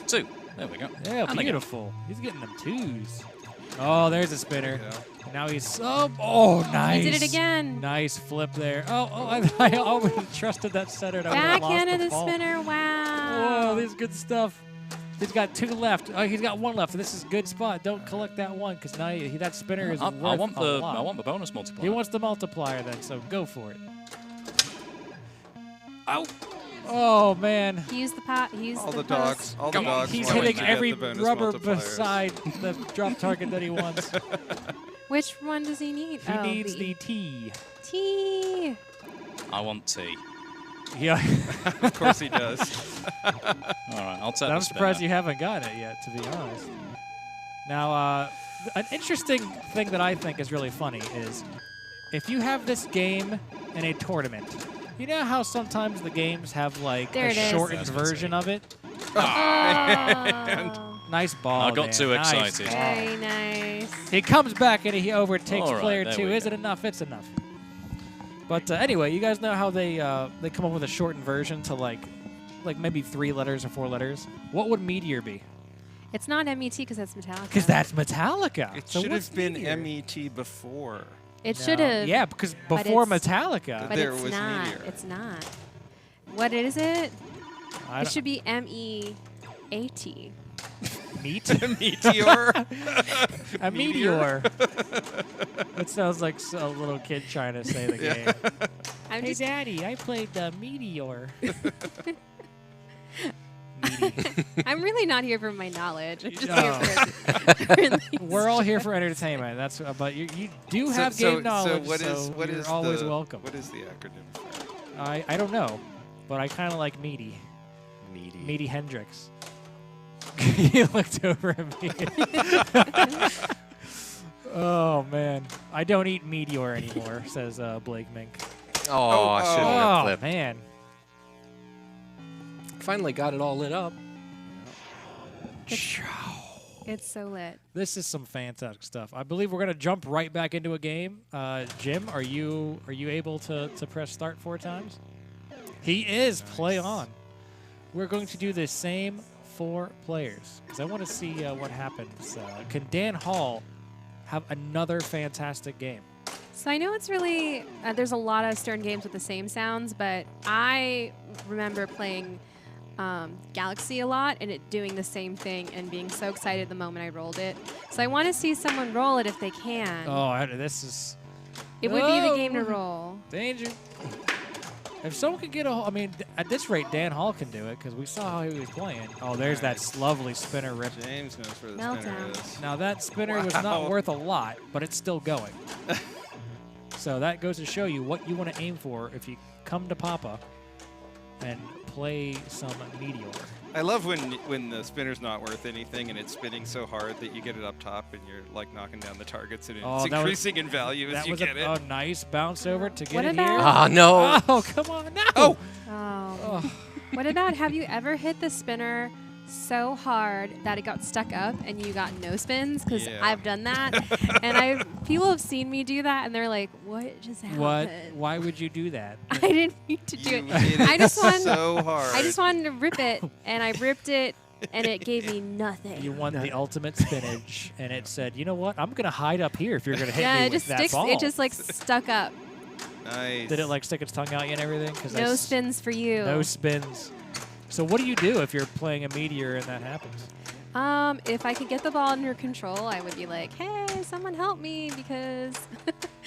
2. There we go. Yeah, And again. beautiful. He's getting them 2s. Oh, there's a spinner. Yeah. Now he's oh nice. He did it again. Nice flip there. I always trusted that center. And I would've lost Backhanded the the ball. spinner. Wow. Whoa, this is good stuff. He's got 2 left. Oh, he's got 1 left. This is a good spot. Don't collect that one because now that spinner is I worth want a the lot. I want the bonus multiplier. He wants the multiplier then, so go for it. Oh, oh man. He used the pot. He used All the the dogs, post. all the Come on. dogs. He's want hitting to get every the bonus rubber multipliers. beside the drop target that he wants. Which one does he need? He oh, needs the T. T. I want T. Yeah. Of course he does. All right, I'll take I'm the surprised spinner. you haven't gotten it yet, to be honest. Now, an interesting thing that I think is really funny is if you have this game in a tournament, you know how sometimes the games have like There a it is. shortened That's what's version it. of it? Oh. Nice ball. I got Dan. too Nice excited. ball. Very nice. He comes back and he overtakes All right, player there 2. we Is go. it enough? It's enough. But anyway, you guys know how they come up with a shortened version to like maybe 3 letters or 4 letters. What would Meteor be? It's not MET because that's Metallica. Because that's Metallica. It So should what's have been Meteor? MET before. It No. should have. Yeah, because but before it's- Metallica. But There it's was not. Meteor. It's not. What is it? I It don't- should be MEAT. Meat? Meteor. A meteor. It sounds like a little kid trying to say the game. I'm Hey, just Daddy, I played the Meteor. I'm really not here for my knowledge. I'm just No. here for the We're all here for entertainment. That's but you do have game knowledge, So what is so what you're is always the welcome. What is the acronym for that? I don't know, but I kind of like Meaty. Meaty. Meaty Hendrix. He looked over at me. Oh man, I don't eat Meteor anymore, says Blake Mink. Oh, I should have Oh flipped. man, Finally got it all lit up. It's so lit. this is some fantastic stuff. I believe we're gonna jump right back into a game. Jim, are you able to press start 4 times? He is. Play on. We're going to do the same 4 players because I want to see what happens. Can Dan Hall have another fantastic game? So I know it's really there's a lot of Stern games with the same sounds, but I remember playing Galaxy a lot and it doing the same thing and being so excited the moment I rolled it. So I want to see someone roll it if they can. Oh, this is It would be the Oh. game to roll. danger. If someone could get a, I mean, at this rate, Dan Hall can do it because we saw how he was playing. Oh, there's that lovely spinner rip. James knows where the spinner Meltdown. is. Now that spinner was not Wow. worth a lot, but it's still going. So that goes to show you what you want to aim for if you come to Papa and play some Meteor. I love when the spinner's not worth anything and it's spinning so hard that you get it up top and you're like knocking down the targets and Oh, it's that was- increasing in value as That you was get a it. nice bounce over to get What it about- here. Ah, no. Oh, come on, no. Oh! Oh. What about have you ever hit the spinner so hard that it got stuck up and you got no spins? Because Yeah. I've done that, and people have seen me do that, and they're like, "What just happened?" What? Why would you do that? I didn't mean to do You it. hit I it just wanted- so hard. I just wanted to rip it, and I ripped it, and it gave me nothing. You won the ultimate spinach, and it said, "You know what? I'm gonna hide up here if you're gonna hit yeah, me it with just that sticks. ball." It just like stuck up. Nice. Did it like stick its tongue out you and everything? 'Cause No that's- spins for you. No spins. So what do you do if you're playing a Meteor and that happens? If I could get the ball under control, I would be like, "Hey, someone help me!" Because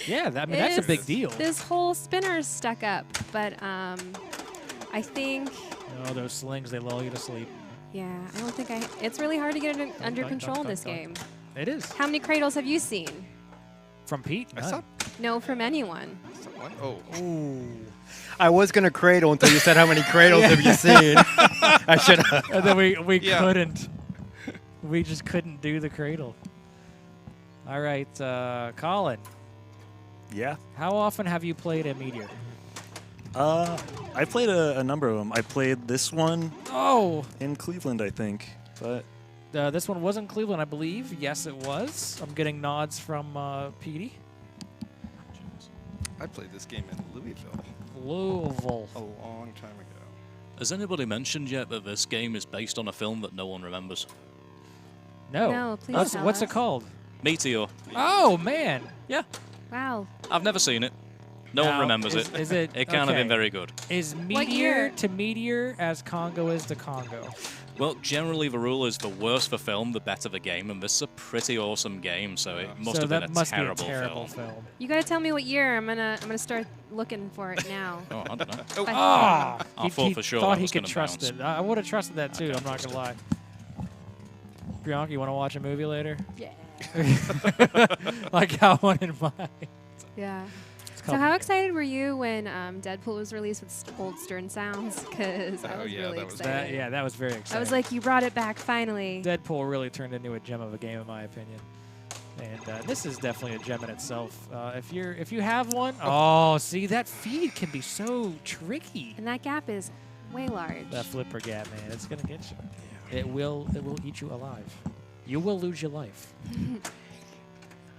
Yeah, I mean that's a big It's- deal. this whole spinner's stuck up. But I think, Oh, those slings, they lull you to sleep. yeah, I don't think it's really hard to get it under dunk, control in dunk, this dunk, game. It is. How many cradles have you seen? From Pete? I saw No, from anyone. someone. Oh. Ooh. I was going to cradle until you said how many cradles have you seen. I should have. And then we Yeah. couldn't. We just couldn't do the cradle. All right, Colin, Yeah. how often have you played a Meteor? I played a number of them. I played this one Oh, in Cleveland, I think. But this one was in Cleveland, I believe. Yes, it was. I'm getting nods from Petey. I played this game in Louisville Louisville. a long time ago. Has anybody mentioned yet that this game is based on a film that no one remembers? No. No, please What's, tell what's it us. called? Meteor. Oh, man. Yeah, Wow. I've never seen it. No one Now, remembers is- it. is it- It can't have okay. been very good. Is What Meteor year? to Meteor as Congo is to Congo? Well, generally the rule is the worse the film, the better the game, and this is a pretty awesome game, so it must so have that been a must terrible, be a terrible film. film. You gotta tell me what year. I'm gonna start looking for it now. Oh, I don't know. Ah! I thought for sure thought that he was could gonna trust bounce. it. I would have trusted that too. can't I'm not trust gonna lie. Bianca, you want to watch a movie later? Yeah. Like how one in mind. Yeah. It's So called- how excited were you when Deadpool was released with old Stern sounds? Because I Oh, was yeah, really that was excited. yeah, that was very exciting. I was like, you brought it back finally. Deadpool really turned into a gem of a game, in my opinion. And this is definitely a gem in itself. If you have one, oh, see that feed can be so tricky. And that gap is way large. That flipper gap, man, it's gonna get you. It will eat you alive. You will lose your life.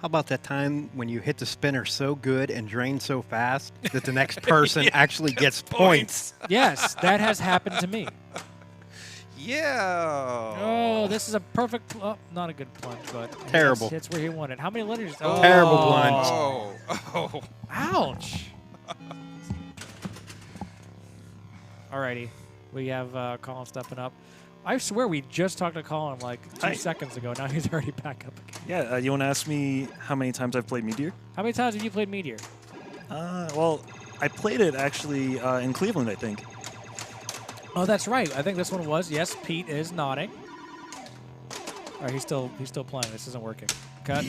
How about that time when you hit the spinner so good and drain so fast that the next person actually gets points? Yes, that has happened to me. Yeah. Oh, this is a perfect. Oh, not a good plunge, but Terrible. It's where he wanted. How many letters? Terrible plunge. Oh. Ouch. Alrighty, we have Colin stepping up. I swear we just talked to Colin like 2 Hi. seconds ago. Now he's already back up again. Yeah, you want to ask me how many times I've played Meteor? How many times have you played Meteor? Well, I played it actually in Cleveland, I think. Oh, that's right. I think this one was. Yes, Pete is nodding. All right, he's still playing. This isn't working. Cut.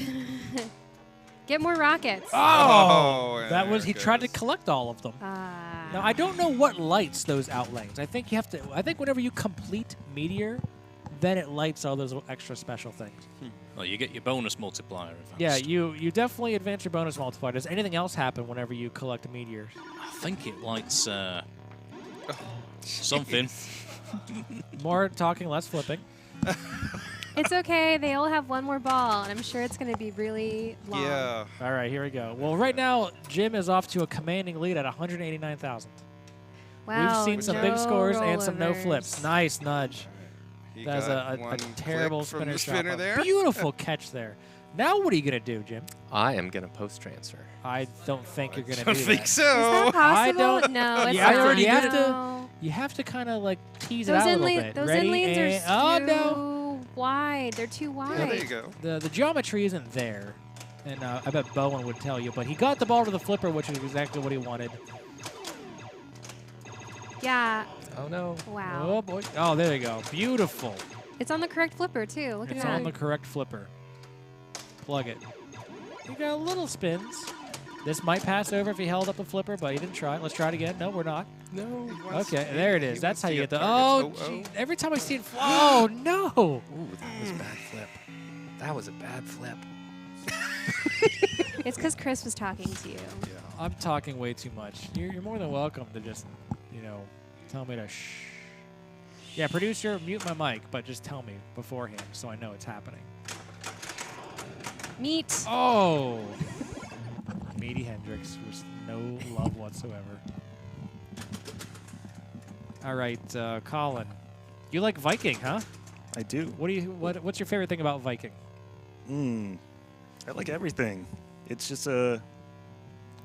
Get more rockets. Oh, That was. there He it tried to goes. collect all of them. Ah. Now I don't know what lights those outlanes. I think you have to. I think whenever you complete Meteor, then it lights all those little extra special things. Well, you get your bonus multiplier. Yeah, advanced. you definitely advance your bonus multiplier. Does anything else happen whenever you collect a meteor? I think it lights something. More talking, less flipping. It's okay. They all have one more ball, and I'm sure it's going to be really long. Yeah. All right, here we go. Well, right now Jim is off to a commanding lead at 189,000. Wow. We've seen some no big scores and some no rollovers. flips. Nice nudge. He That's got a one terrible click from spinner the shot. spinner but there. Beautiful catch there. Now what are you going to do, Jim? I am going to post transfer. I don't think you're going to do I don't think that. Is so. that possible? don't- No, it's Yeah, not. you have to- No. You have to kind of like tease Those it out a little inlanes, bit. those Ready? inlanes And- are oh too no. wide. They're too wide. Yeah, there you go. The geometry isn't there, and I bet Bowen would tell you. But he got the ball to the flipper, which is exactly what he wanted. Yeah. Oh, no. Wow. Oh boy! Oh, there you go. Beautiful. It's on the correct flipper too. Look It's at on that. the correct flipper. Plug it. You got little spins. This might pass over if he held up a flipper, but he didn't try. Let's try it again. No, we're not. No. Okay, there it is. He That's wants how to you get get the. Oh, targets. gee. Every time I see it. Oh no! Ooh, that was a bad flip. That was a bad flip. It's because Chris was talking to you. I'm talking way too much. You're more than welcome to just, tell me to shh. Yeah, producer, mute my mic, but just tell me beforehand so I know it's happening. Meet. Oh! Meaty Hendrix with no love whatsoever. All right, Colin. You like Viking, huh? I do. What's your favorite thing about Viking? I like everything. It's just a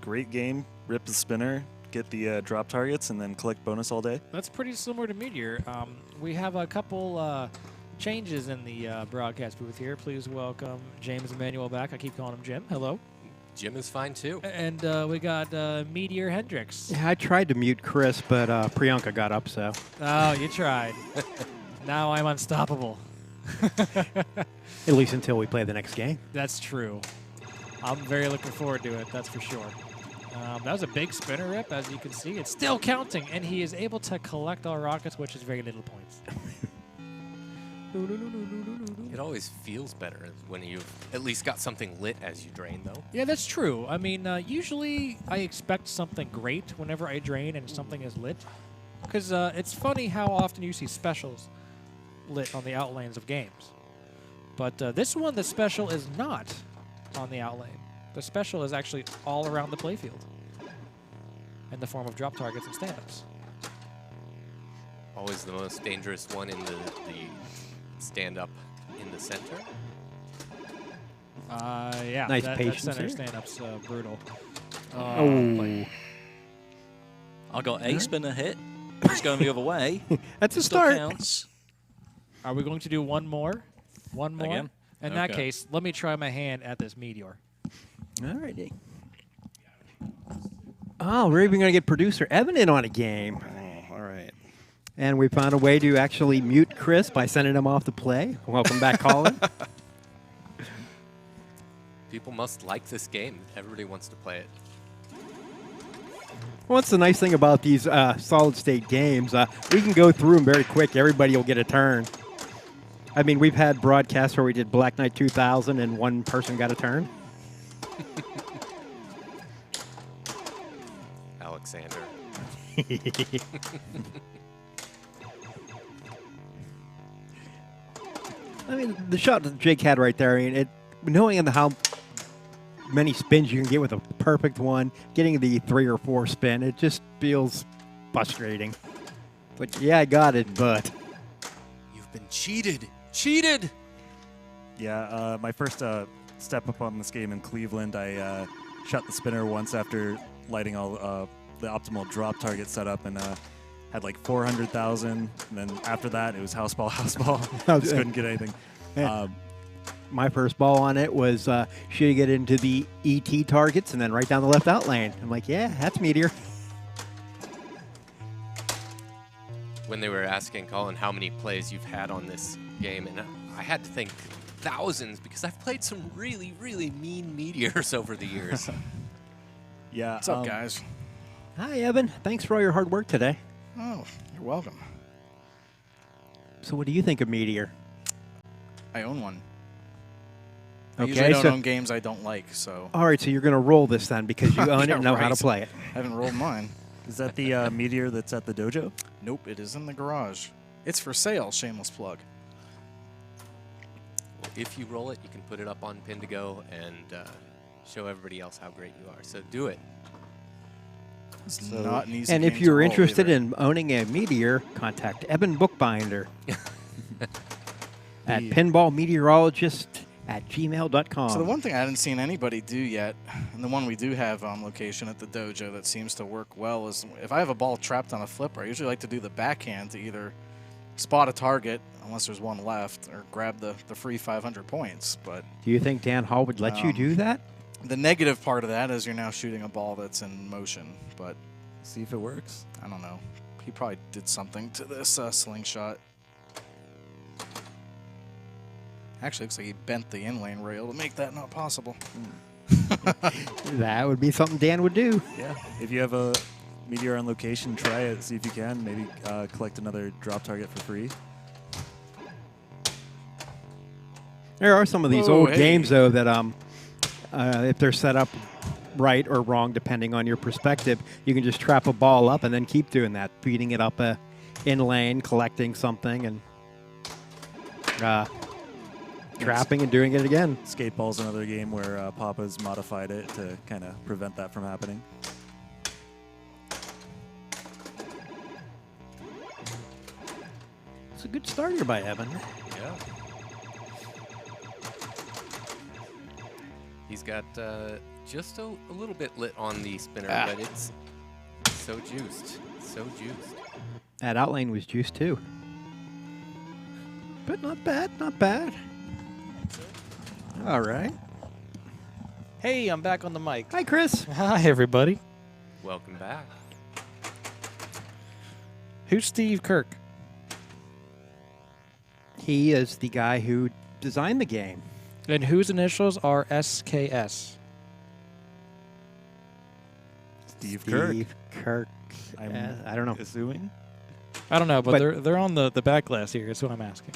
great game. Rip the spinner, get the drop targets, and then collect bonus all day. That's pretty similar to Meteor. We have a couple changes in the broadcast booth here. Please welcome James Emmanuel back. I keep calling him Jim. Hello. Jim is fine, too. And we got Meteor Hendrix. Yeah, I tried to mute Chris, but Priyanka got up, so. Oh, you tried. Now I'm unstoppable. At least until we play the next game. That's true. I'm very looking forward to it, that's for sure. That was a big spinner rip, as you can see. It's still counting, and he is able to collect all rockets, which is very little points. It always feels better when you've at least got something lit as you drain, though. Yeah, that's true. I mean, usually I expect something great whenever I drain and something is lit. Because it's funny how often you see specials lit on the outlanes of games. But this one, the special is not on the outlane. The special is actually all around the playfield in the form of drop targets and stand-ups. Always the most dangerous one in the stand-up in the center. Yeah, Nice that patience center there. stand-up's brutal. Oh. I got a spinner hit. It's going the other way. That's a Still start. counts. Are we going to do one more? One more? Again? In that Okay. case, let me try my hand at this Meteor. All righty. Oh, we're even going to get producer Evan in on a game. Oh, all right. And we found a way to actually mute Chris by sending him off to play. Welcome back, Colin. People must like this game. Everybody wants to play it. What's the nice thing about these solid-state games? We can go through them very quick. Everybody will get a turn. I mean, we've had broadcasts where we did Black Knight 2000 and one person got a turn. Alexander. I mean, the shot that Jake had right there, I mean, knowing how many spins you can get with a perfect one. Getting the 3 or 4 spin, it just feels frustrating. Like, yeah, I got it, but You've been cheated. Cheated! Yeah, my first step up on this game in Cleveland, I shot the spinner once after lighting all the optimal drop target setup and had like 400,000. And then after that, it was house ball, house ball. Just couldn't get anything. my first ball on it was should you get into the ET targets and then right down the left out lane. I'm like, yeah, that's Meteor. When they were asking Colin how many plays you've had on this game, and I had to think thousands because I've played some really, really mean Meteors over the years. Yeah. What's up, guys? Hi, Evan. Thanks for all your hard work today. Oh, you're welcome. So what do you think of Meteor? I own one. I Okay, usually don't so- own games I don't like, so All right, so you're going to roll this then because you own it Yeah, and know how to right. play it. I haven't rolled mine. Is that the Meteor that's at the dojo? Nope, it is in the garage. It's for sale, shameless plug. Well, if you roll it, you can put it up on PinToGo and show everybody else how great you are. So do it. It's So- not an easy And game if to you're roll interested either. in owning a Meteor, contact Evan Bookbinder at The- pinballmeteorologist@gmail.com. So the one thing I haven't seen anybody do yet, and the one we do have on location at the dojo that seems to work well, is if I have a ball trapped on a flipper, I usually like to do the backhand to either spot a target, unless there's one left, or grab the free 500 points. But Do you think Dan Hall would let you do that? the negative part of that is you're now shooting a ball that's in motion. But See if it works. I don't know. He probably did something to this slingshot. Actually, looks like he bent the inlane rail to make that not possible. That would be something Dan would do. Yeah. If you have a Meteor on location, try it. See if you can. Maybe collect another drop target for free. There are some of these Whoa, old hey. games, though, that if they're set up right or wrong, depending on your perspective, you can just trap a ball up and then keep doing that, feeding it up in lane, collecting something, and trapping and doing it again. Skateball's another game where Papa's modified it to kind of prevent that from happening. It's a good starter by Evan. Yeah. He's got just a little bit lit on the spinner, but it's so juiced. So juiced. That outlane was juiced, too. But not bad, not bad. All right. Hey, I'm back on the mic. Hi, Chris. Hi, everybody. Welcome back. Who's Steve Kirk? He is the guy who designed the game. And whose initials are SKS? Steve Kirk. Steve Kirk. I'm I don't know. assuming. I don't know, but, But- they're on the back glass here. That's what I'm asking.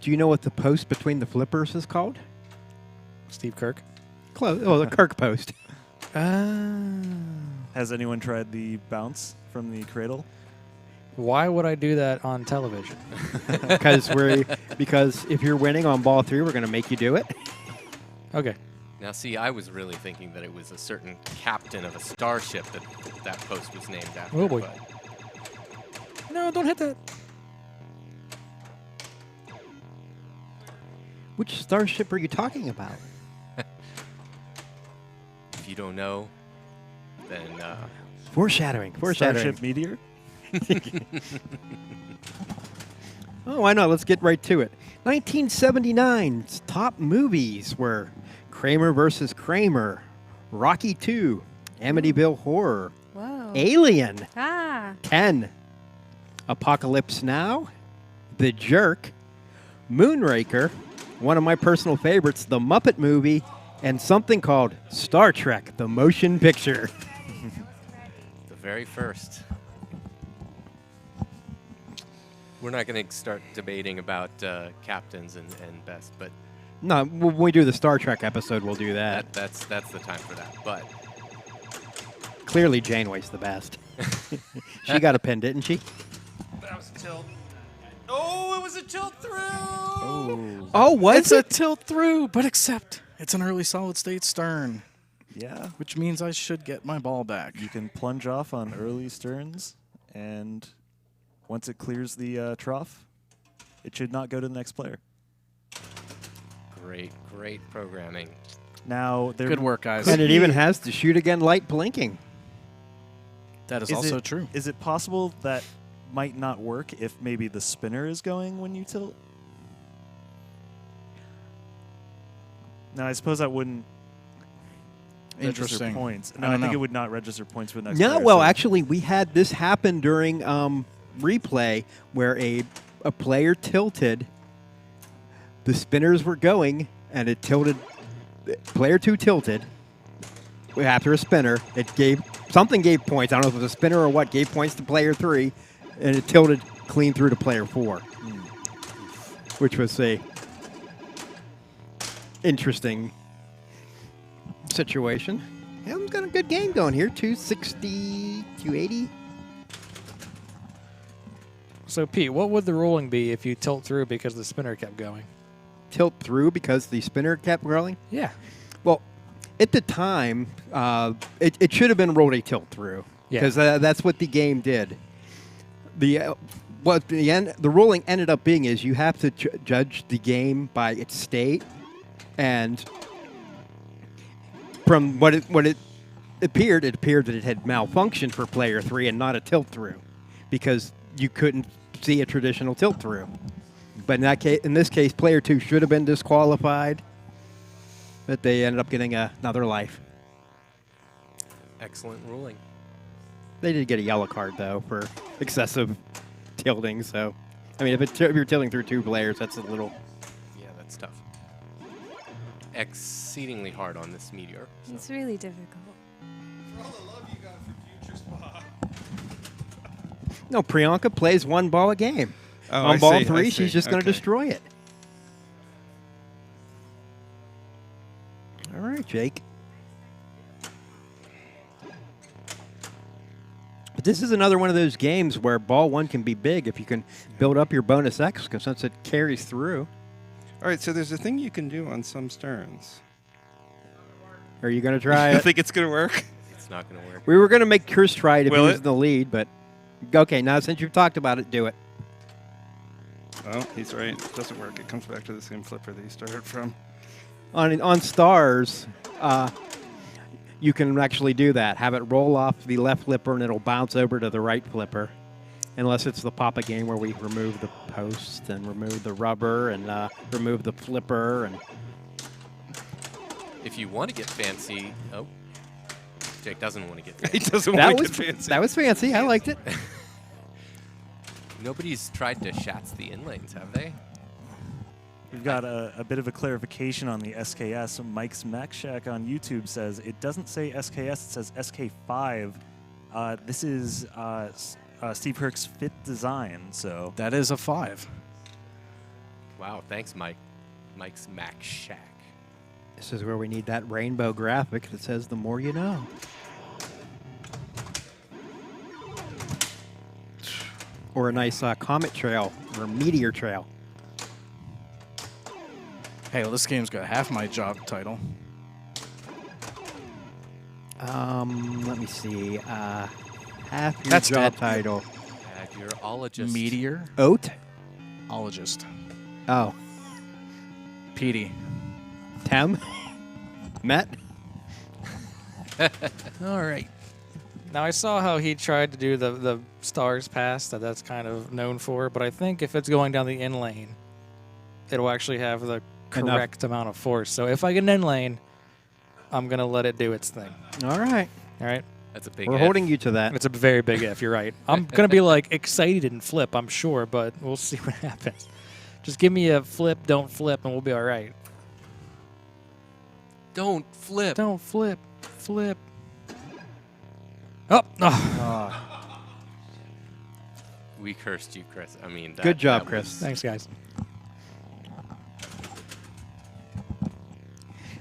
Do you know what the post between the flippers is called? Steve Kirk. Close. Oh, the Kirk post. Has anyone tried the bounce from the cradle? Why would I do that on television? Because if you're winning on ball 3, we're going to make you do it. Okay. Now, see, I was really thinking that it was a certain captain of a starship that post was named after. Oh, boy. but No, don't hit that. Which starship are you talking about? if you don't know, then Foreshadowing. Foreshadowing. Starship Meteor? Oh, why not? Let's get right to it. 1979's top movies were Kramer versus Kramer, Rocky II, Amityville Horror, Whoa. Alien, Ah. 10, Apocalypse Now, The Jerk, Moonraker, one of my personal favorites, The Muppet Movie, and something called Star Trek, the motion picture. the very first. We're not going to start debating about captains and best, but No, when we do the Star Trek episode, we'll do that. that's the time for that. But Clearly, Janeway's the best. She got a pin, didn't she? That was a tilt. Oh, it was a tilt through! Oh, was It's a tilt through, but except It's an early solid state stern, Yeah. which means I should get my ball back. You can plunge off on early sterns, and once it clears the trough, it should not go to the next player. Great programming. Now, there Good work, guys. And it even has the shoot again light blinking. That is Is also it- true. Is it possible that might not work if maybe the spinner is going when you tilt? Now, I suppose that wouldn't register Interesting. points. I No, don't I think know. it would not register points for the next No, player. well, so- actually, we had this happen during replay where a player tilted. The spinners were going, and it tilted. Player 2 tilted after a spinner. It gave points. I don't know if it was a spinner or what. Gave points to player 3, and it tilted clean through to player 4, which was a interesting situation. Ham's got a good game going here. 260, 280. So, Pete, what would the ruling be if you tilt through because the spinner kept going? Tilt through because the spinner kept rolling. Yeah. Well, at the time, it should have been rolled a tilt through Yeah. because that's what the game did. The ruling ended up being is you have to judge the game by its state, and from what it appeared that it had malfunctioned for player 3 and not a tilt through because you couldn't see a traditional tilt through. But in this case, player 2 should have been disqualified, but they ended up getting another life. Excellent ruling. They did get a yellow card though for excessive tilting. So, I mean, if you're tilting through 2 players, that's a little. Yeah, that's tough. Exceedingly hard on this Meteor. so. It's really difficult. No, Priyanka plays 1 ball a game. Oh, On I ball see, 3, I she's see. just going to Okay. destroy it. All right, Jake. But this is another one of those games where ball 1 can be big if you can build up your bonus X, because since it carries through. All right, so there's a thing you can do on some sterns. Are you going to try I it? think it's going to work. It's not going to work. We were going to make Chris try it if Will he was it? in the lead, but okay, now since you've talked about it, do it. Oh, he's right. It doesn't work. It comes back to the same flipper that you started from. On stars, you can actually do that. Have it roll off the left flipper and it'll bounce over to the right flipper. Unless it's the Papa game where we remove the post and remove the rubber and remove the flipper. And If you want to get fancy, Jake doesn't want to get He fancy. doesn't that want to was get fancy. that was fancy. I liked it. Nobody's tried to Schatz the inlanes, have they? We've got a bit of a clarification on the SKS. Mike's Mac Shack on YouTube says it doesn't say SKS, it says SK5. This is Steve Herc's 5th design, so That is a 5. Wow, thanks, Mike. Mike's Mac Shack. This is where we need that rainbow graphic that says "the more you know." Or a nice comet trail or meteor trail. Hey, well, this game's got half my job title. Let me see. Half your That's job dead. title. Add your ologist. Meteor Oat? ologist. Oh. Petey. Tem? Met? All right. Now, I saw how he tried to do the stars pass that's kind of known for, but I think if it's going down the in lane, it'll actually have the Enough. correct amount of force. So if I get an in lane, I'm going to let it do its thing. All right. All right? That's a big We're F. holding you to that. It's a very big if, you're right. I'm going to be like excited and flip, I'm sure, but we'll see what happens. Just give me a flip, don't flip, and we'll be all right. Don't flip. Don't flip. Flip. Oh. We cursed you, Chris. I mean, Good job, that Chris. was- Thanks, guys.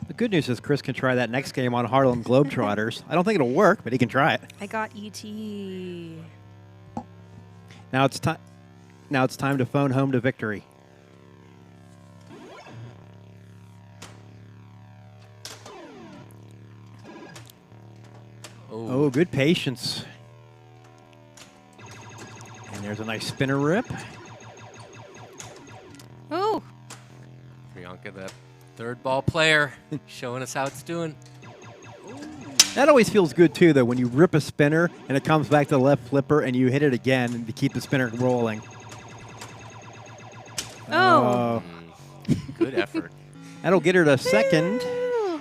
The good news is Chris can try that next game on Harlem Globe Trotters. I don't think it'll work, but he can try it. I got ET. Now it's time. Now it's time to phone home to victory. Oh, good patience. And there's a nice spinner rip. Oh, Priyanka, the third ball player, showing us how it's doing. That always feels good, too, though, when you rip a spinner and it comes back to the left flipper and you hit it again to keep the spinner rolling. Oh. Good effort. That'll get her to second.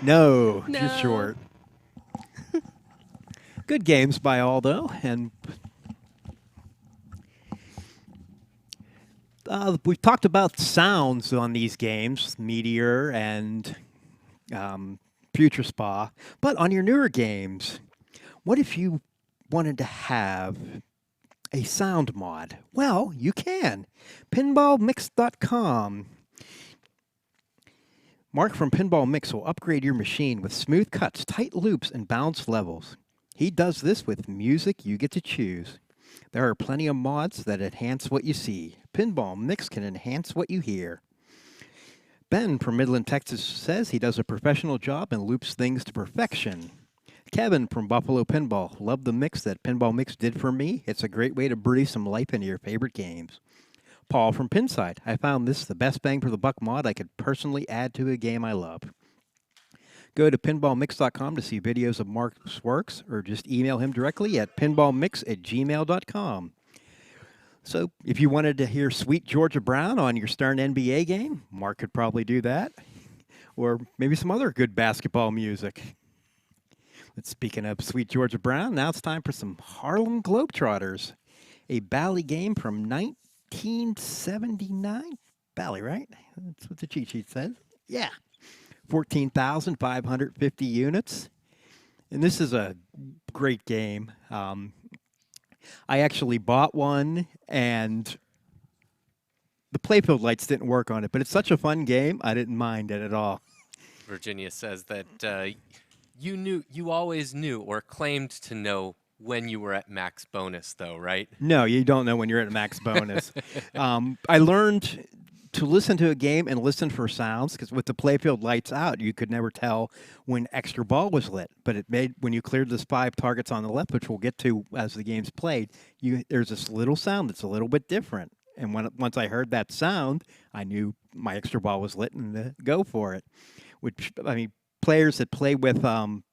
No, No. just short. Good games by Aldo. And we've talked about sounds on these games, Meteor and Future Spa. But on your newer games, what if you wanted to have a sound mod? Well, you can. PinballMix.com. Mark from Pinball Mix will upgrade your machine with smooth cuts, tight loops, and bounce levels. He does this with music you get to choose. There are plenty of mods that enhance what you see. Pinball Mix can enhance what you hear. Ben from Midland, Texas says he does a professional job and loops things to perfection. Kevin from Buffalo Pinball, love the mix that Pinball Mix did for me. It's a great way to breathe some life into your favorite games. Paul from Pinside, I found this the best bang for the buck mod I could personally add to a game I love. Go to pinballmix.com to see videos of Mark's works, or just email him directly at pinballmix@gmail.com. So if you wanted to hear Sweet Georgia Brown on your Stern NBA game, Mark could probably do that. Or maybe some other good basketball music. But speaking of Sweet Georgia Brown, now it's time for some Harlem Globetrotters, a Bally game from 1979. Bally, right? That's what the cheat sheet says. Yeah. 14,550 units. And this is a great game. I actually bought one, and the playfield lights didn't work on it, but it's such a fun game, I didn't mind it at all. Virginia says that you always knew or claimed to know when you were at max bonus, though, right? No, you don't know when you're at max bonus. I learned to listen to a game and listen for sounds, because with the playfield lights out, you could never tell when extra ball was lit. But it made, when you cleared those 5 targets on the left, which we'll get to as the game's played, there's this little sound that's a little bit different. And once I heard that sound, I knew my extra ball was lit and to go for it. Which, I mean, players that play with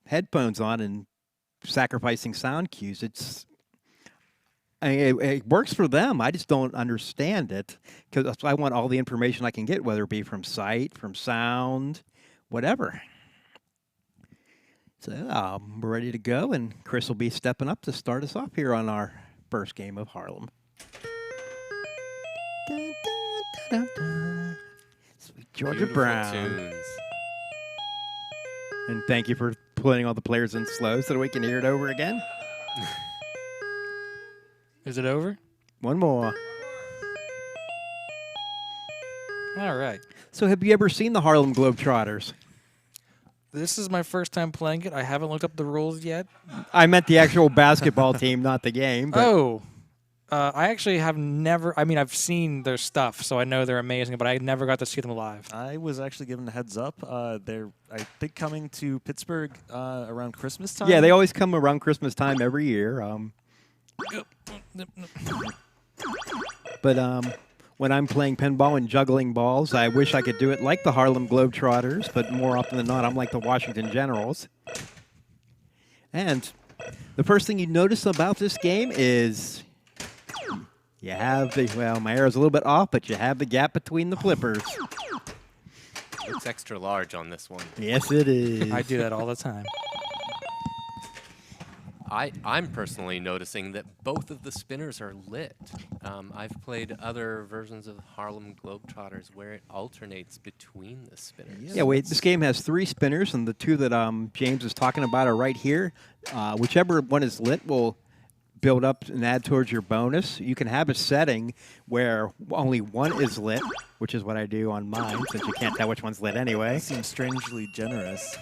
headphones on and sacrificing sound cues, it works for them. I just don't understand it, because I want all the information I can get, whether it be from sight, from sound, whatever. So we're ready to go, and Chris will be stepping up to start us off here on our first game of Harlem. Dun, dun, dun, dun. Sweet Georgia Beautiful Brown. tunes. And thank you for putting all the players in slow so that we can hear it over again. Is it over? One more. All right. So have you ever seen the Harlem Globetrotters? This is my first time playing it. I haven't looked up the rules yet. I meant the actual basketball team, not the game. But Oh. I actually have never... I mean, I've seen their stuff, so I know they're amazing, but I never got to see them live. I was actually given a heads up. They're, I think, coming to Pittsburgh around Christmas time. yeah, they always come around Christmas time every year. But when I'm playing pinball and juggling balls, I wish I could do it like the Harlem Globetrotters, but more often than not, I'm like the Washington Generals. And the first thing you notice about this game is you have the, well, my arrow's a little bit off, but you have the gap between the flippers. Looks extra large on this one. Yes, it is. I do that all the time. I'm personally noticing that both of the spinners are lit. I've played other versions of Harlem Globetrotters where it alternates between the spinners. Yeah, wait, this game has 3 spinners, and the 2 that James is talking about are right here. Whichever one is lit will build up and add towards your bonus. You can have a setting where only one is lit, which is what I do on mine, since you can't tell which one's lit anyway. That seems strangely generous.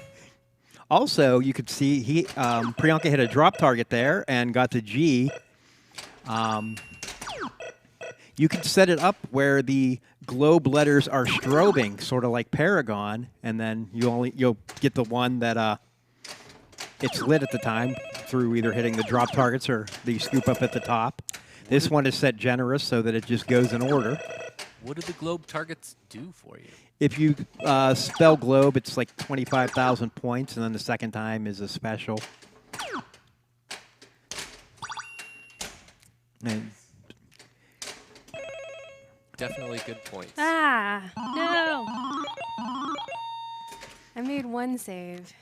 Also, you could see Priyanka hit a drop target there and got the G. You could set it up where the globe letters are strobing, sort of like Paragon, and then you'll get the one that it's lit at the time. through either hitting the drop targets or the scoop up at the top. This one is set generous so that it just goes in order. What do the globe targets do for you? If you spell globe, it's like 25,000 points, and then the second time is a special. And Definitely good points. Ah, no. I made one save.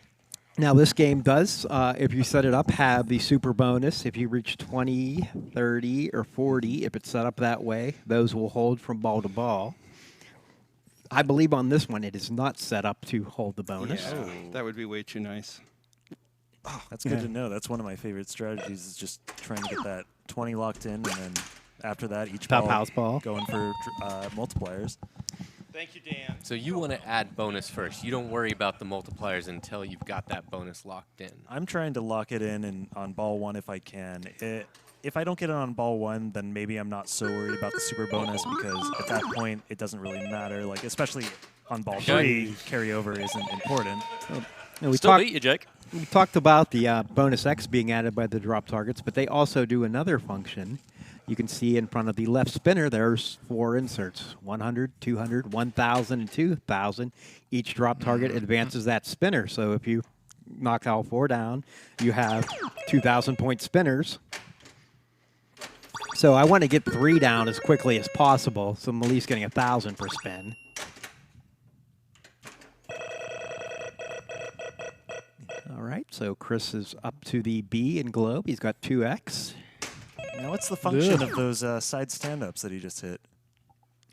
now this game does, if you set it up, have the super bonus. If you reach 20, 30, or 40, if it's set up that way, those will hold from ball to ball. I believe on this one it is not set up to hold the bonus. Yeah, that would be way too nice. That's good to know. That's one of my favorite strategies is just trying to get that 20 locked in, and then after that, each Top ball house ball. going for multipliers. Thank you, Dan. So you want to add bonus first. You don't worry about the multipliers until you've got that bonus locked in. I'm trying to lock it in and on ball one if I can. If I don't get it on ball one, then maybe I'm not so worried about the super bonus because at that point it doesn't really matter. Like especially on ball three, carryover isn't important. And we Still talked- beat you, Jake. We talked about the bonus X being added by the drop targets, but they also do another function. You can see in front of the left spinner, there's 4 inserts, 100, 200, 1,000, and 2,000. Each drop target advances that spinner. So if you knock all 4 down, you have 2,000-point spinners. So I want to get 3 down as quickly as possible, so I'm at least getting 1,000 per spin. All right, so Chris is up to the B in globe. He's got 2X. Now, what's the function of those side stand-ups that he just hit?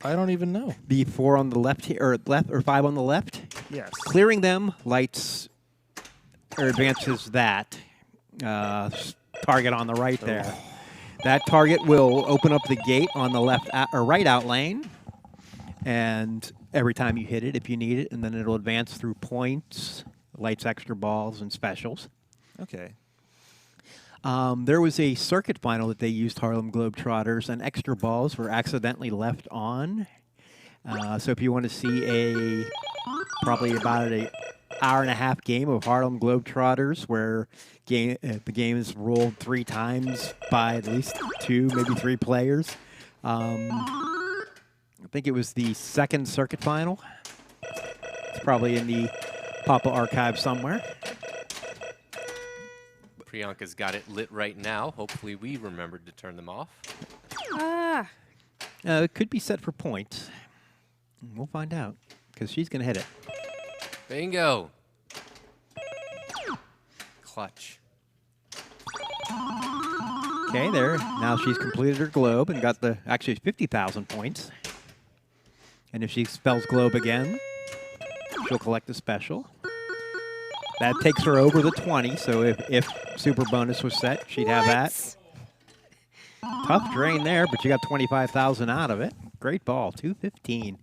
I don't even know. The 4 on the left here, or 5 on the left. Yes. Clearing them lights or advances that target on the right there. That target will open up the gate on the left or right out lane, and every time you hit it, if you need it, and then it'll advance through points, lights, extra balls, and specials. Okay. There was a circuit final that they used Harlem Globe Trotters, and extra balls were accidentally left on. So if you want to see probably about an hour-and-a-half game of Harlem Globe Trotters where the game is rolled 3 times by at least 2, maybe 3 players. I think it was the second circuit final. It's probably in the Papa archive somewhere. Priyanka's got it lit right now. Hopefully we remembered to turn them off. Ah, It could be set for points. We'll find out because she's going to hit it. Bingo. Clutch. Okay, there. Now she's completed her globe and got actually 50,000 points. And if she spells globe again, she'll collect a special. That takes her over the 20, so if super bonus was set, she'd have that. Tough drain there, but you got 25,000 out of it. Great ball, 215.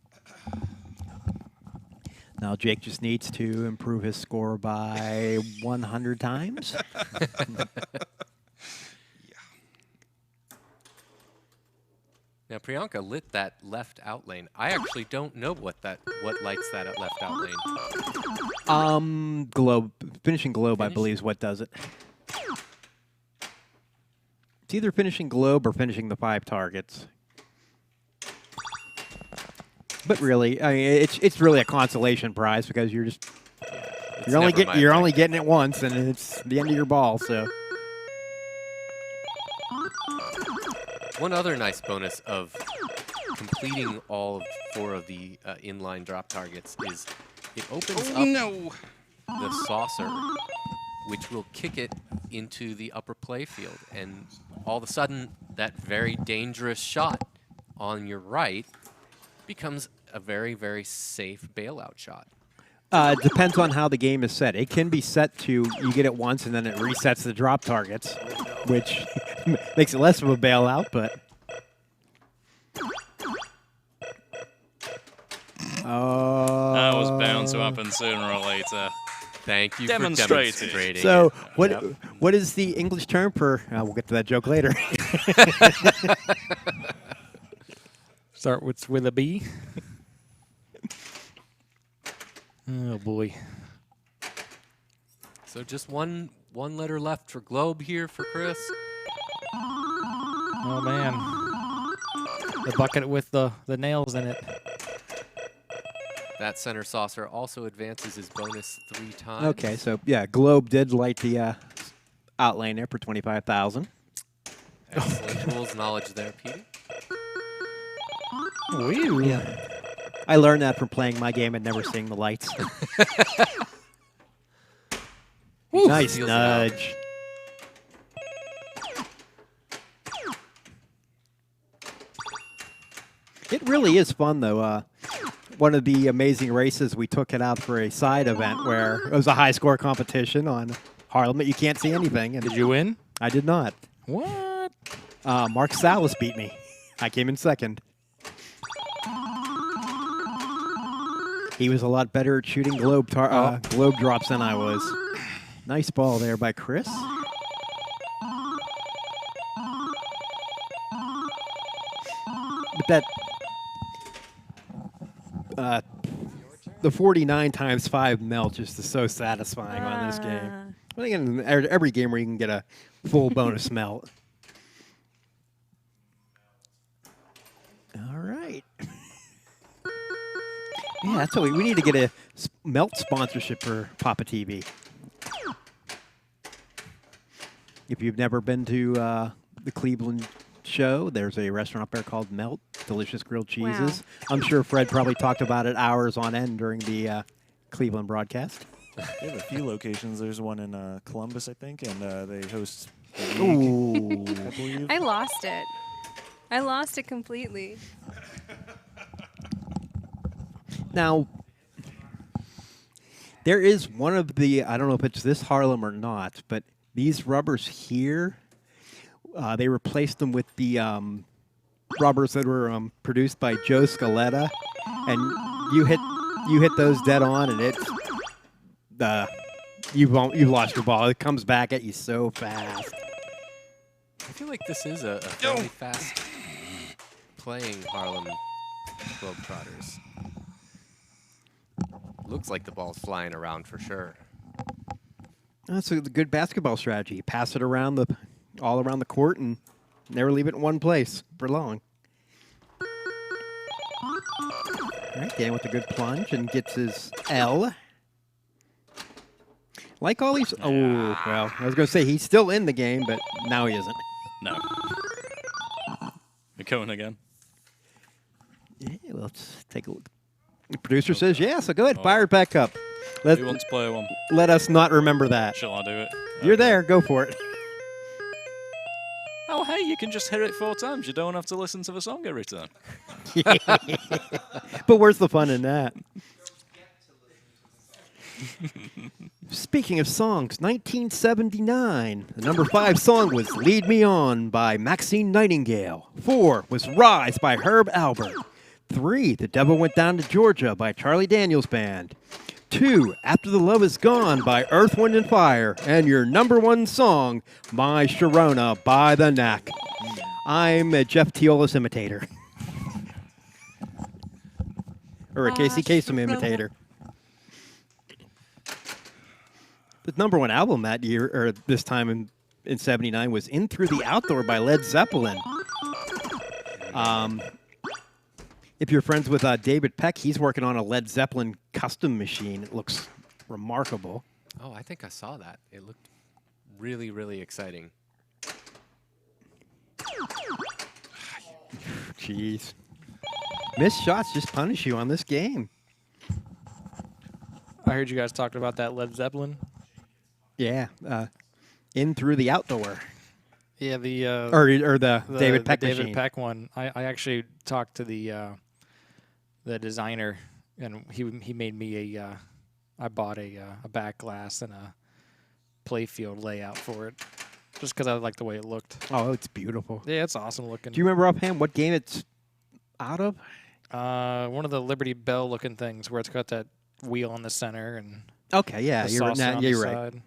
Now Jake just needs to improve his score by 100 times. Now Priyanka lit that left out lane. I actually don't know what lights that at left out lane. Globe, finishing globe, I Finish? believe, is what does it. It's either finishing globe or finishing the 5 targets. But really, I mean, it's really a consolation prize because you're just It's you're only never my only thing. getting it once, and it's the end of your ball. So One other nice bonus of completing all 4 of the inline drop targets is it opens up the saucer, which will kick it into the upper play field. And all of a sudden, that very dangerous shot on your right becomes a very, very safe bailout shot. it depends on how the game is set. It can be set to you get it once, and then it resets the drop targets, which makes it less of a bailout, but. That was bound to happen sooner or later. Thank you Demonstrated. for demonstrating. So it. what is the English term for? We'll get to that joke later. Start with a B. Oh boy. So just one 1 letter left for Globe here for Chris. Oh, man. The bucket with the nails in it. That center saucer also advances his bonus 3 times. Okay, so yeah, Globe did light the outlane there for 25,000. Excellent rules knowledge there, Petey. Woo. Yeah. I learned that from playing my game and never seeing the lights. Nice Steals it out. nudge. It really is fun, though. One of the amazing races, we took it out for a side event where it was a high-score competition on Harlem that you can't see anything. And Did you win? I did not. What? Mark Salas beat me. I came in second. He was a lot better at shooting globe drops than I was. Nice ball there by Chris. But that the 49 times 5 melt just is so satisfying on this game. I think in every game where you can get a full bonus melt. All right. Yeah, that's what we need to get a melt sponsorship for PAPAtv. If you've never been to the Cleveland show, there's a restaurant up there called Melt, delicious grilled cheeses. Wow. I'm sure Fred probably talked about it hours on end during the Cleveland broadcast. They have a few locations. There's one in Columbus, I think, and they host the Ooh. league, I believe. I lost it. I lost it completely. Now, there is one of the, I don't know if it's this Harlem or not, but these rubbers here, they replaced them with the rubbers that were produced by Joe Scaletta, and you hit those dead on, and it's you've lost your ball. It comes back at you so fast. I feel like this is a fairly fast playing Harlem Globetrotters. Looks like the ball's flying around for sure. That's a good basketball strategy. Pass it around all around the court and never leave it in one place for long. All right, Dan with a good plunge and gets his L. Like all these. Oh, well, I was going to say he's still in the game, but now he isn't. No. You're going again. Yeah, well, let's take a look. The producer says, yeah, so go ahead, fire it back up. Who wants to play one? Let us not remember that. Shall I do it? You're there. Go for it. Oh, hey, you can just hear it 4 times. You don't have to listen to the song every time. But where's the fun in that? Speaking of songs, 1979. The number 5 song was Lead Me On by Maxine Nightingale. 4 was Rise by Herb Alpert. 3, The Devil Went Down to Georgia by Charlie Daniels Band. 2, After the Love Is Gone by Earth, Wind, and Fire. And your number 1 song, My Sharona by The Knack. I'm a Jeff Teolis imitator. Or a Casey Kasem imitator. The number 1 album that year, or this time in 79, was In Through the Outdoor by Led Zeppelin. If you're friends with David Peck, he's working on a Led Zeppelin custom machine. It looks remarkable. Oh, I think I saw that. It looked really, really exciting. Jeez. Missed shots just punish you on this game. I heard you guys talking about that Led Zeppelin. Yeah. In Through the Outdoor. Yeah, the or the David Peck the David machine. Peck one. I actually talked to the designer, and he made me I bought a back glass and a playfield layout for it, just because I liked the way it looked. Oh, it's beautiful. Yeah, it's awesome looking. Do you remember offhand what game it's out of? One of the Liberty Bell looking things where it's got that wheel in the center and Okay, yeah, the you're right. saucer Nah, on yeah, the you're right. side.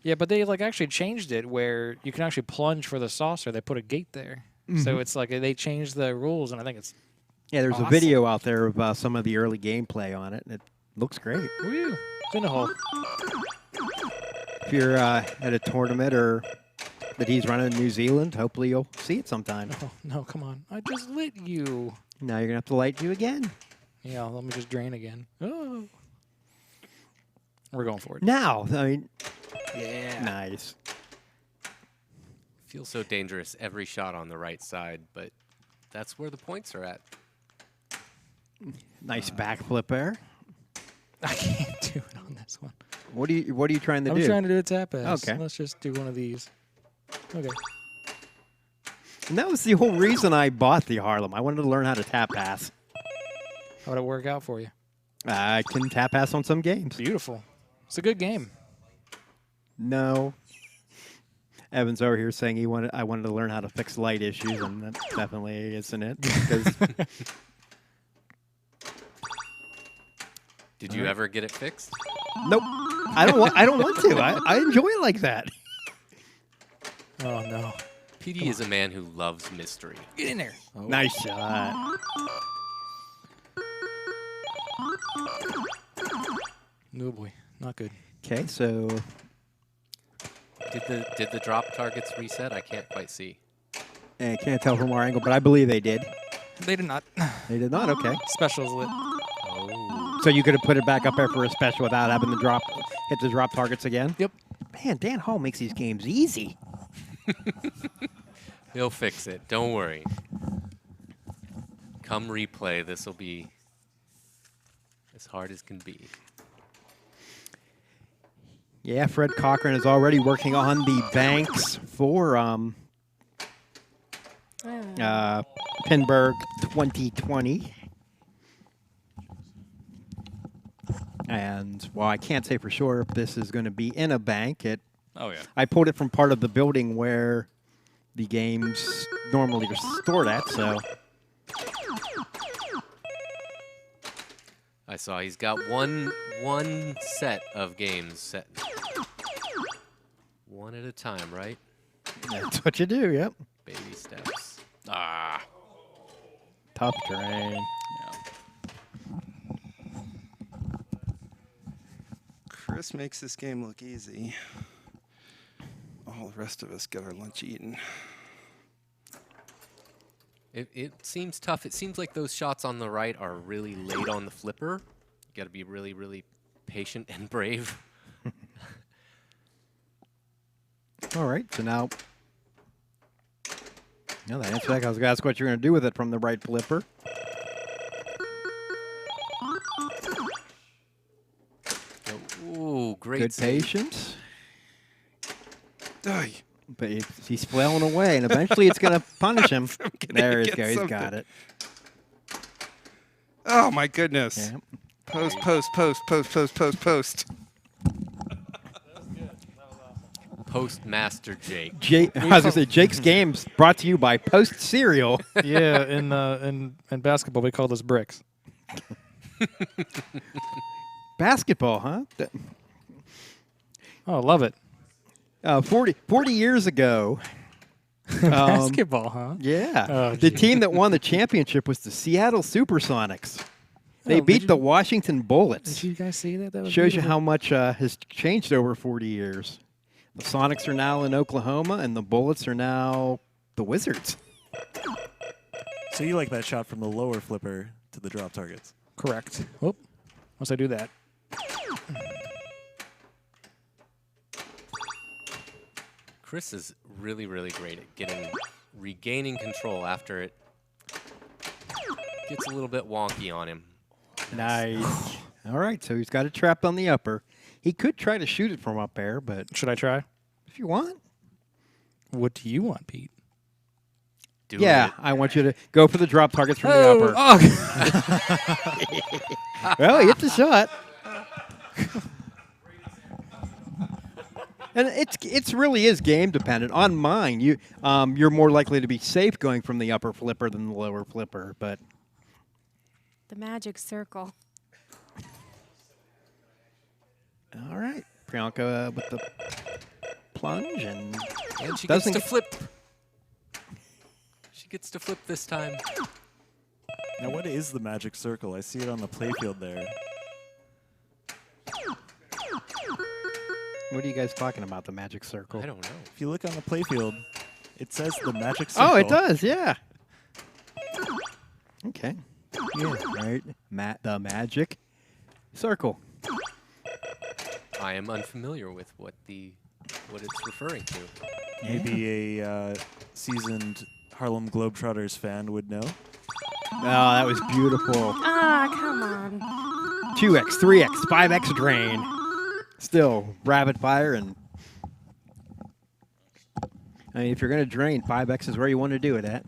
Yeah, but they actually changed it where you can actually plunge for the saucer. They put a gate there, so it's like they changed the rules, and I think it's Yeah, there's awesome. a video out there of some of the early gameplay on it, and it looks great. Woo, it's in a hole. if you're at a tournament or that he's running in New Zealand, hopefully you'll see it sometime. Oh, no, come on. I just lit you. Now you're going to have to light you again. Yeah, let me just drain again. Oh. We're going for it. Now, I mean, Yeah. nice. Feels so dangerous every shot on the right side, but that's where the points are at. Nice backflip there. I can't do it on this one. What are you trying to I'm do? trying to do a tap pass. Okay. Let's just do one of these. Okay. And that was the whole reason I bought the Harlem. I wanted to learn how to tap pass. How'd it work out for you? I can tap pass on some games. Beautiful. It's a good game. No. Evan's over here saying I wanted to learn how to fix light issues, and that definitely isn't it. Because Did you ever get it fixed? nope, I don't want to. I enjoy it like that. Oh, no. PD is a man who loves mystery. Get in there. Oh. Nice shot. No, boy. Not good. Okay, so Did the drop targets reset? I can't quite see. I can't tell from our angle, but I believe they did. They did not. They did not. Okay. Specials lit. Oh. So you could have put it back up there for a special without having to hit the drop targets again? Yep. Man, Dan Hall makes these games easy. He'll fix it. Don't worry. Come replay. This will be as hard as can be. Yeah, Fred Cochran is already working on the banks for Pinburg 2020. And while I can't say for sure if this is going to be in a bank, Oh, yeah. I pulled it from part of the building where the games normally are stored at, so I saw he's got one set of games set. One at a time, right? that's what you do, yep. Baby steps. Ah. Tough terrain. Chris makes this game look easy. All the rest of us get our lunch eaten. It seems tough. It seems like those shots on the right are really late on the flipper. You got to be really, really patient and brave. All right, so now that answers that. I was going to ask what you're going to do with it from the right flipper. Ooh, great Good save. patience. Aye. But he's flailing away, and eventually it's going to punish him. There he get goes. He's something. got it. Oh, my goodness. Yeah. Post, post, post, post, post, post, post. Postmaster Jake. I was going to say, Jake's Games brought to you by Post Cereal. Yeah, in basketball, we call this bricks. Basketball, huh? Oh, love it. 40 years ago. Basketball, huh? Yeah. Oh, the gee. team that won the championship was the Seattle Supersonics. They Oh, beat did the you- Washington Bullets. Did you guys see that? That was Shows you beautiful. how much has changed over 40 years. The Sonics are now in Oklahoma, and the Bullets are now the Wizards. So you like that shot from the lower flipper to the drop targets? Correct. Whoop. Once I do that. Chris is really, really great at regaining control after it gets a little bit wonky on him. Nice. All right, so he's got it trapped on the upper. He could try to shoot it from up there, but Should I try? if you want. What do you want, Pete? Do Yeah, it. I want you to go for the drop targets from the upper. Oh. Well, he hit the shot. And it's really is game dependent. On mine, you're more likely to be safe going from the upper flipper than the lower flipper, but The magic circle. all right. Priyanka with the plunge and And she doesn't gets to flip. She gets to flip this time. Now, what is the magic circle? I see it on the playfield there. What are you guys talking about? The magic circle? I don't know. If you look on the playfield, it says the magic circle. Oh, it does. Yeah. Okay. Yeah. Right. The magic circle. I am unfamiliar with what it's referring to. Maybe a seasoned Harlem Globetrotters fan would know. Oh, that was beautiful. Ah, come on. 2x, 3x, 5x drain. Still rapid fire, and I mean, if you're going to drain, 5x is where you want to do it at.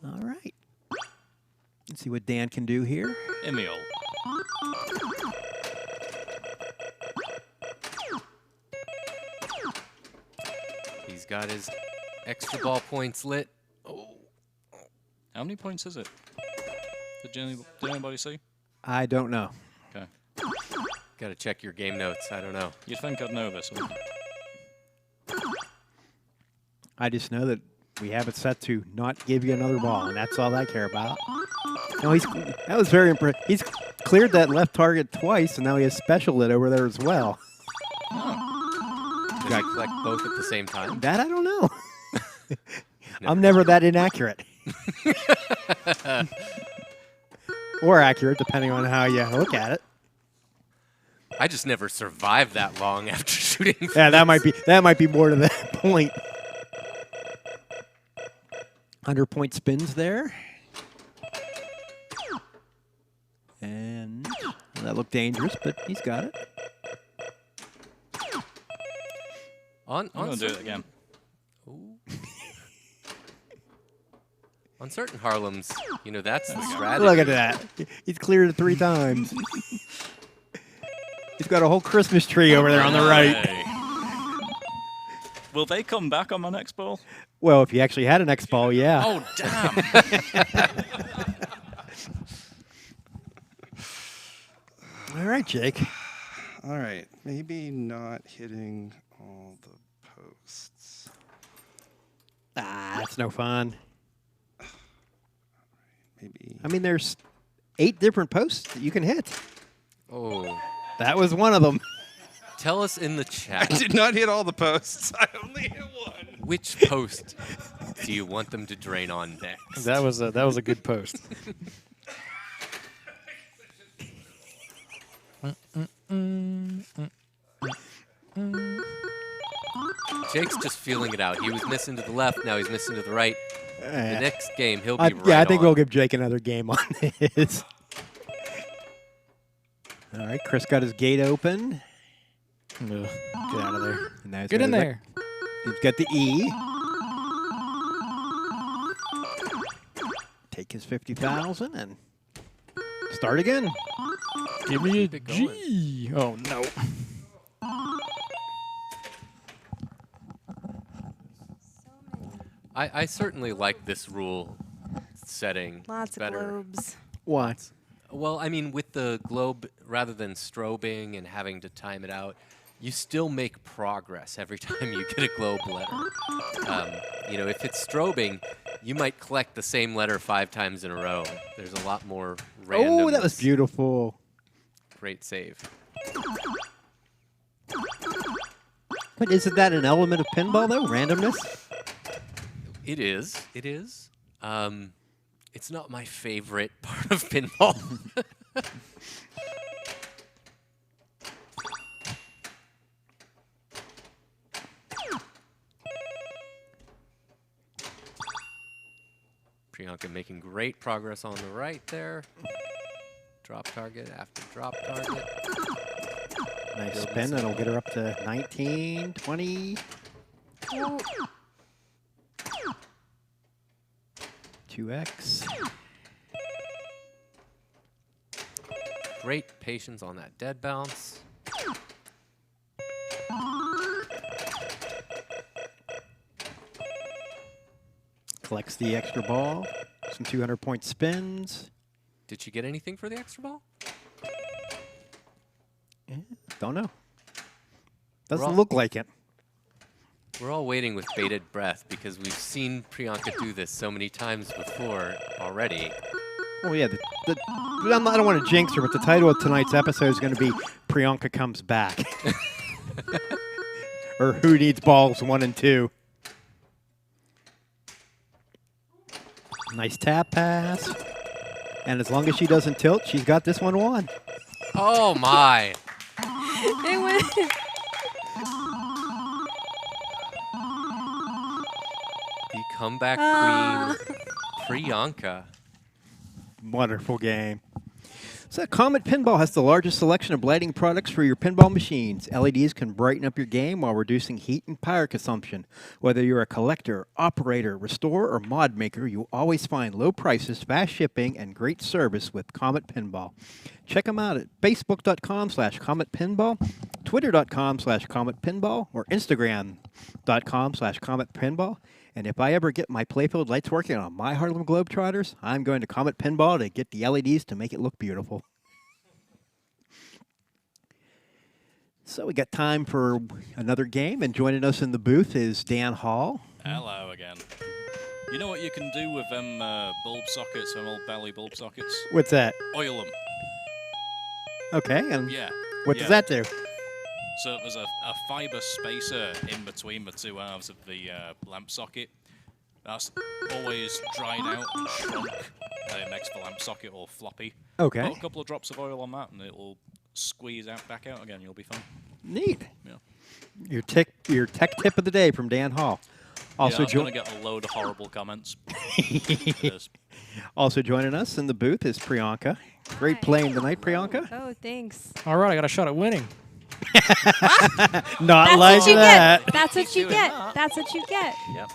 All right. Let's see what Dan can do here. Emil. He's got his extra ball points lit. Oh. How many points is it? Did anybody see? I don't know. Okay. Got to check your game notes. I don't know. You'd think I'd know this, wouldn't you? I just know that we have it set to not give you another ball, and that's all I care about. No, that was very impressive. He's cleared that left target twice, and now he has special lit over there as well. Does he collect both at the same time? That I don't know. I'm never that inaccurate. Or accurate, depending on how you look at it. I just never survived that long after shooting. Yeah, that might be more to that point. 100-point spins there. And that looked dangerous, but he's got it. I'm going to do it again. Ooh. On certain Harlems, that's the strategy. Look at that. He's cleared it 3 times. He's got a whole Christmas tree over there on the right. Will they come back on my next ball? Well, if you actually had an X ball, yeah. Oh, damn. All right, Jake. All right. Maybe not hitting all the posts. That's no fun. Maybe. I mean, there's 8 different posts that you can hit. Oh. That was one of them. Tell us in the I chat. did not hit all the posts. I only hit one. Which post do you want them to drain on next? That was a good post. Jake's just feeling it out. He was missing to the left, now he's missing to the right. The next game, he'll be right Yeah, I think on. we'll give Jake another game on this. All right, Chris got his gate open. Ugh. Get out of there. And now he's Get got in his- there. He's got the E. Take his 50,000 and start again. Give me a Keep it going. G. Oh, no. I certainly like this rule setting Lots of better. globes. What? Well, I mean, with the globe, rather than strobing and having to time it out, you still make progress every time you get a globe letter. If it's strobing, you might collect the same letter 5 times in a row. There's a lot more randomness. Oh, that was beautiful. Great save. But isn't that an element of pinball, though? Randomness? It is. It is. It's not my favorite part of pinball. Priyanka making great progress on the right there. Drop target after drop target. Nice spin. That'll get her up to 19, 20. Oh, 2x. Great patience on that dead bounce. Collects the extra ball. Some 200-point spins. Did she get anything for the extra ball? Yeah, don't know. We're Doesn't all- look like it. We're all waiting with bated breath because we've seen Priyanka do this so many times before already. Oh yeah, I don't want to jinx her, but the title of tonight's episode is going to be Priyanka Comes Back. Or Who Needs Balls 1 and 2. Nice tap pass. And as long as she doesn't tilt, she's got this one won. Oh, my. It went. The comeback queen, Priyanka. Wonderful game. So Comet Pinball has the largest selection of lighting products for your pinball machines. LEDs can brighten up your game while reducing heat and power consumption. Whether you're a collector, operator, restorer, or mod maker, you'll always find low prices, fast shipping, and great service with Comet Pinball. Check them out at facebook.com/cometpinball, twitter.com/cometpinball, or instagram.com/cometpinball. And if I ever get my playfield lights working on my Harlem Globetrotters, I'm going to Comet Pinball to get the LEDs to make it look beautiful. So we got time for another game, and joining us in the booth is Dan Hall. Hello again. You know what you can do with them bulb sockets, them old belly bulb sockets? What's that? Oil them. Okay, and Yeah. what does that do? So there's a fibre spacer in between the two halves of the lamp socket. That's always dried out and shrunk. It makes the lamp socket all floppy. Okay. Put a couple of drops of oil on that and it will squeeze out back out again. You'll be fine. Neat. Yeah. Your tech tip of the day from Dan Hall. Also, I'm going to get a load of horrible comments. Yes. Also joining us in the booth is Priyanka. Great Hi. playing tonight, Priyanka. Oh, thanks. All right, I got a shot at winning. Not That's like what you that. get. That's what you doing get. that. That's what you get. Yep.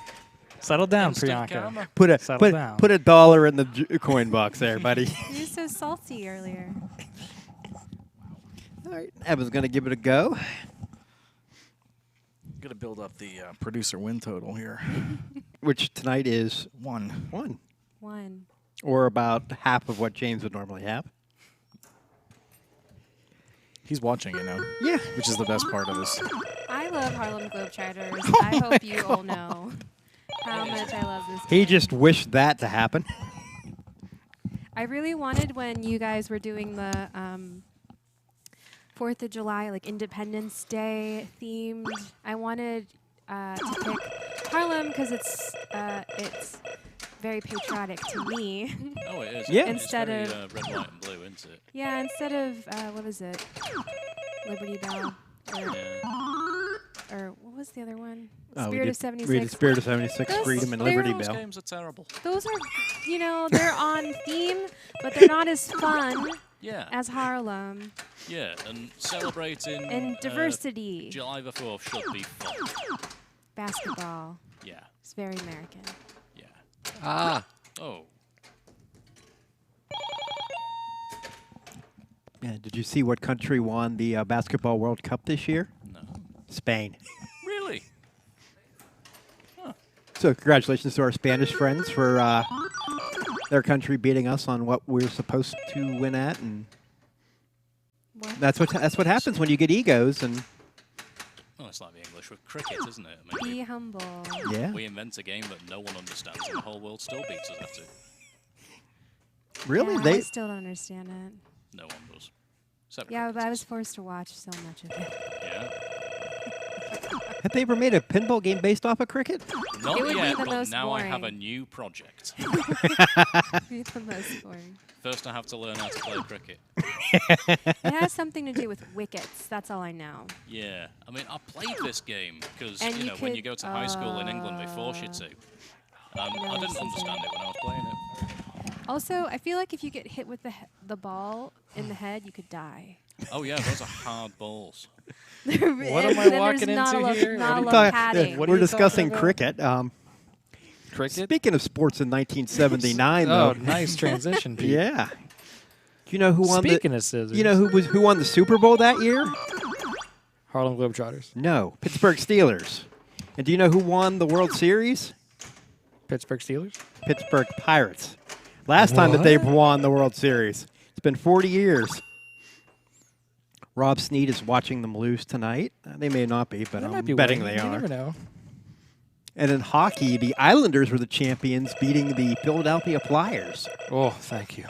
Settle down, Instant Priyanka. karma. Put a Settle put, down. put $1 in the coin box there, buddy. You were so salty earlier. All right, Evan's gonna give it a go. Got to build up the producer win total here. Which tonight is 1. 1, One. or about half of what James would normally have. He's watching, you know, Yeah. which is the best part of this. I love Harlem Globetrotters. I hope you all know how much I love this game. He just wished that to happen. I really wanted when you guys were doing the 4th of July, like Independence Day themed. I wanted to pick Harlem because it's very patriotic to me. Oh, it is. Yeah. Instead it's of- very, red, white, and blue, isn't it? Yeah, instead of what is it, Liberty Bell, or what was the other one? Oh, we Spirit did of '76. read Spirit of 76, Those- Freedom, and they're Liberty those Bell. Games are terrible. Those are, you know, they're on theme, but they're not as fun Yeah. as Harlem. Yeah, and celebrating And diversity, July the 4th should be fun. basketball. Yeah. It's very American. Yeah. Ah. Oh. Yeah, did you see what country won the Basketball World Cup this year? No. Spain. Really? So congratulations to our Spanish friends for their country beating us on what we're supposed to win at, and What? that's what happens when you get egos. And Well, it's like the English with cricket, isn't it? I mean, Be humble. yeah, we invent a game that no one understands and the whole world still beats us at it. really, Yeah, I they still don't understand it. No one does. Except Yeah, but I was cricketers. forced to watch so much of it. Yeah. have they ever made a pinball game based off of cricket? Not It would be yet, the but most now I have a boring. new project. Be the most boring. First, I have to learn how to play cricket. It has something to do with wickets. That's all I know. Yeah. I mean, I played this game because, And you you know, when could, you go to high school in England, they force you to. I No, didn't this understand isn't. it when I was playing it. Also, I feel like if you get hit with the ball in the head, you could die. Oh, yeah, those are hard balls. What am I Then walking there's not into a lot, here? Not What a are lot you of Yeah, padding. What are we're you discussing talking cricket. Cricket? Speaking of sports in 1979, Oh, though, nice transition, Pete. yeah. Do you know who won Speaking of scissors. the? You know who won the Super Bowl that year? Harlem Globetrotters. No, Pittsburgh Steelers. And do you know who won the World Series? Pittsburgh Steelers. Pittsburgh Pirates. Last time that they've What? won the World Series. It's been 40 years. Rob Snead is watching them lose tonight. They may not be, but They I'm might be betting winning. they You are. never know. And in hockey, the Islanders were the champions, beating the Philadelphia Flyers. Oh, thank you.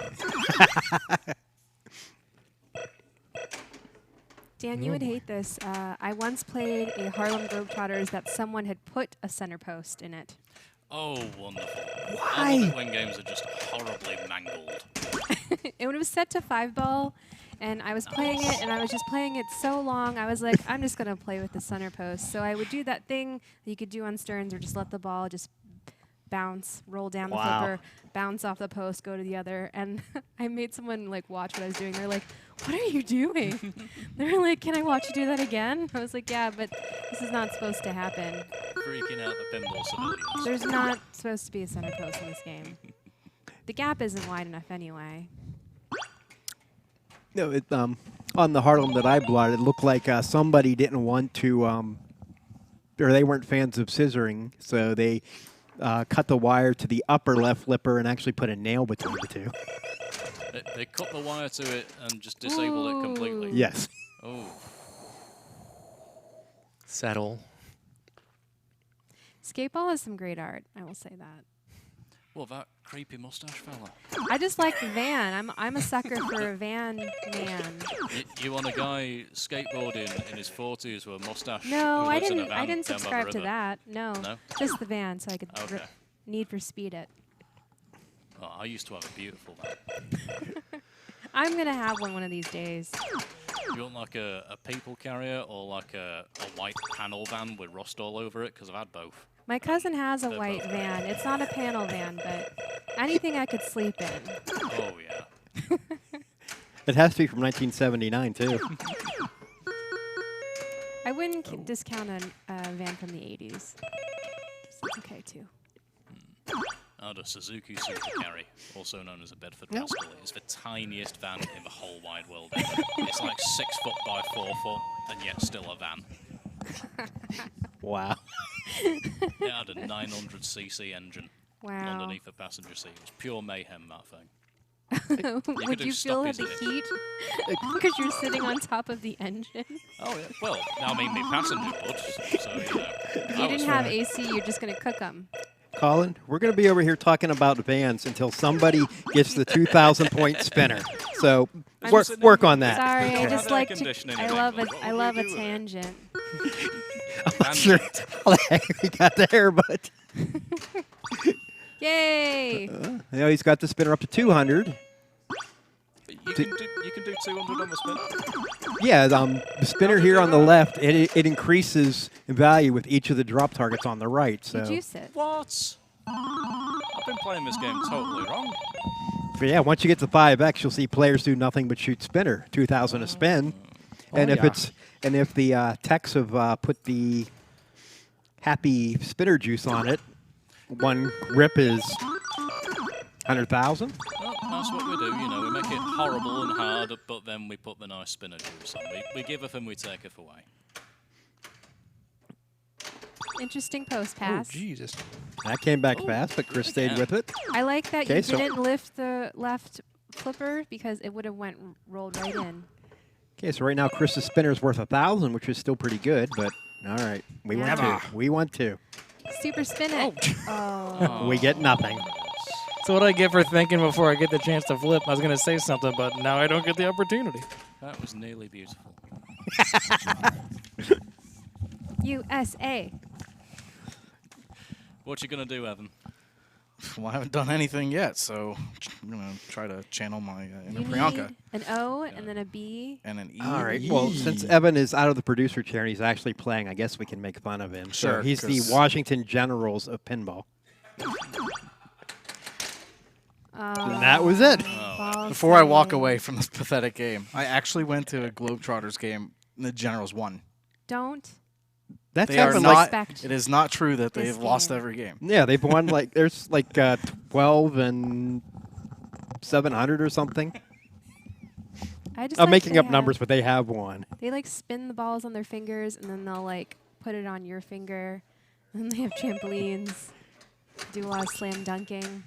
Dan, you would hate this. I once played a Harlem Globetrotters that someone had put a center post in it. Oh, wonderful. Why? I love it when games are just horribly mangled. It was set to 5-ball, and I was playing it, and I was just playing it so long, I was like, I'm just going to play with the center post. So I would do that thing that you could do on Stearns, or just let the ball just bounce, roll down the flipper, bounce off the post, go to the other. And I made someone like watch what I was doing. They're like, what are you doing? They're like, can I watch you do that again? I was like, yeah, but this is not supposed to happen. Freaking out the pinball civilians. There's not supposed to be a center post in this game. The gap isn't wide enough anyway. No, on the Harlem that I blotted, it looked like somebody didn't want to, or they weren't fans of scissoring, so they cut the wire to the upper left flipper and actually put a nail between the two. They cut the wire to it and just disabled it completely. Yes. Oh. Settle. Skateball has some great art, I will say that. Well, that creepy mustache fella. I just like the van. I'm a sucker for a van man. You want a guy skateboarding in his 40s with a mustache? No, who I lives in a didn't. van I didn't down by the subscribe to river? that. No, No? just the van, so I could Okay. Need for Speed it. Oh, I used to have a beautiful van. I'm gonna have one of these days. You want like a people carrier or like a white panel van with rust all over it? Because I've had both. My cousin has a They're white both van. It's not a panel van, but anything I could sleep in. Oh, yeah. It has to be from 1979, too. I wouldn't discount a van from the 80s. It's okay too. Oh, the Suzuki Super Carry, also known as a Bedford Rascal, is the tiniest van in the whole wide world. It's like 6 foot by 4 foot, and yet still a van. Wow. It had a 900cc engine Wow. underneath the passenger seat. It was pure mayhem, that thing. Would do you feel the stoppies in it. heat because you're sitting on top of the engine? Oh, yeah. Well, I mean, the passenger would, so, you know. If you didn't have AC, you're just gonna cook them. Colin, we're going to be over here talking about vans until somebody gets the 2,000-point spinner. So work on that. Sorry, I Okay. just Air like to. conditioning I in love England. I What love would a we do with it? tangent. I'm not sure how the heck we got there, but Yay! you know, he's got the spinner up to 200. You can do 200 on the spinner. Yeah, the spinner here on the left, it increases in value with each of the drop targets on the right. You So, juice it. What? I've been playing this game totally wrong. but yeah, once you get to 5x, you'll see players do nothing but shoot spinner, 2,000 a spin. And if the techs have put the happy spinner juice on it, one rip is 100,000. Well, that's what we do, you know. We make it horrible and hard, but then we put the nice spinner juice on. We giveth and we taketh away. Interesting post pass. Jesus. That came back fast, but Chris stayed yeah. with it. I like that Okay, you so- didn't lift the left flipper because it would have rolled right in. Okay, so right now Chris's spinner is worth 1,000, which is still pretty good, but all right, we want Yeah. two. We want two. Super spin it. Oh. We get nothing. So what I get for thinking before I get the chance to flip, I was going to say something, but now I don't get the opportunity. That was nearly beautiful. USA. What you gonna do, Evan? Well, I haven't done anything yet, so I'm going to try to channel my inner You Priyanka. need an O and then a B. And an E. All right. Well, since Evan is out of the producer chair and he's actually playing, I guess we can make fun of him. So Sure, he's the 'cause- Washington Generals of pinball. And Oh, that was it. ball Before I walk save. away from this pathetic game, I actually went to a Globetrotters game and the Generals won. Don't. That's They are happened not. like Respect It is not true that this they've lost game. every game. yeah, they've won like there's like 12 and 700 or something. I just I'm like making they up have- numbers, but they have won. They like spin the balls on their fingers and then they'll like put it on your finger. And they have trampolines. Do a lot of slam dunking.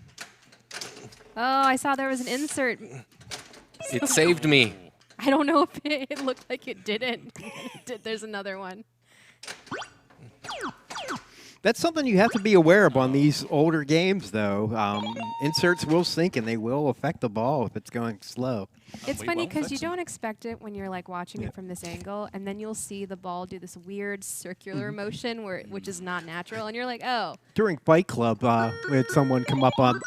Oh, I saw there was an insert. It saved me. I don't know if it looked like it didn't. It did. There's another one. That's something you have to be aware of on these older games, though. Inserts will sink and they will affect the ball if it's going slow. It's we funny won't because fix you 'em. don't expect it when you're like watching it from this angle, and then you'll see the ball do this weird circular motion which is not natural, and you're like, oh. During Fight Club, we had someone come up on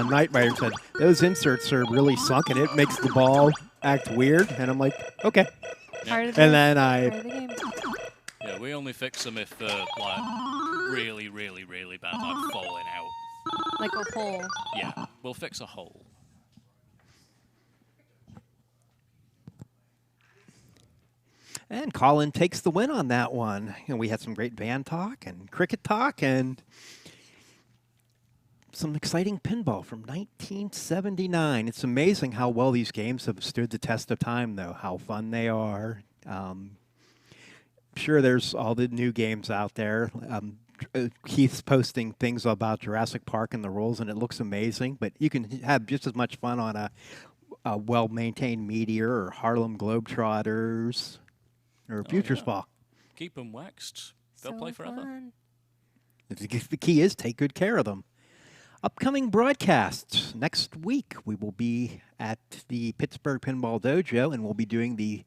Night Rider and said, those inserts are really sunk and it makes the ball act weird. And I'm like, okay. Part of the, And then part of the game. Yeah, we only fix them if they're like really, really, really bad, like falling out. Like a pole. Yeah, we'll fix a hole. And Colin takes the win on that one. And we had some great band talk and cricket talk and some exciting pinball from 1979. It's amazing how well these games have stood the test of time, though, how fun they are. Sure, there's all the new games out there. Keith's posting things about Jurassic Park and the rules, and it looks amazing. But you can have just as much fun on a well-maintained Meteor or Harlem Globetrotters or Futures yeah. Ball. Keep them waxed. They'll So play forever. fun. The key is take good care of them. Upcoming broadcasts. Next week, we will be at the Pittsburgh Pinball Dojo, and we'll be doing the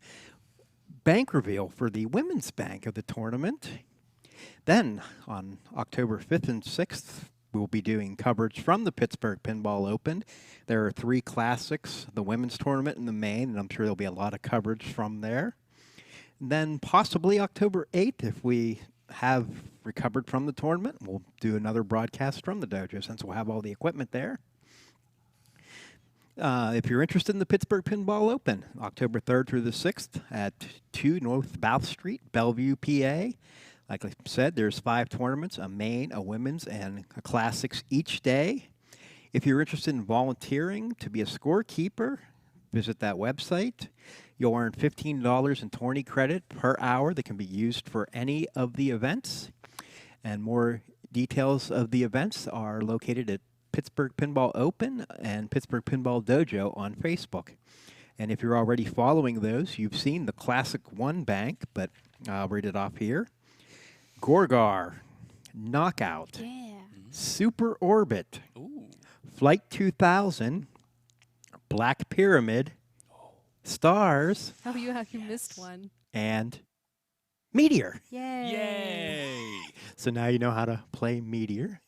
bank reveal for the women's bank of the tournament. Then, on October 5th and 6th, we'll be doing coverage from the Pittsburgh Pinball Open. There are 3 classics, the women's tournament and the main, and I'm sure there'll be a lot of coverage from there. And then possibly October 8th, if we have recovered from the tournament, we'll do another broadcast from the dojo since we'll have all the equipment there. If you're interested in the Pittsburgh Pinball Open, October 3rd through the 6th at 2 North Bouth Street, Bellevue, PA. Like I said, there's 5 tournaments, a main, a women's, and a classics each day. If you're interested in volunteering to be a scorekeeper, visit that website. You'll earn $15 in tourney credit per hour that can be used for any of the events. And more details of the events are located at Pittsburgh Pinball Open and Pittsburgh Pinball Dojo on Facebook. And if you're already following those, you've seen the Classic 1 bank, but I'll read it off here. Gorgar, Knockout, Yeah. Super Orbit, Ooh. Flight 2000, Black Pyramid, Stars, Oh, you missed one. and Meteor. Yay. Yay! So now you know how to play Meteor.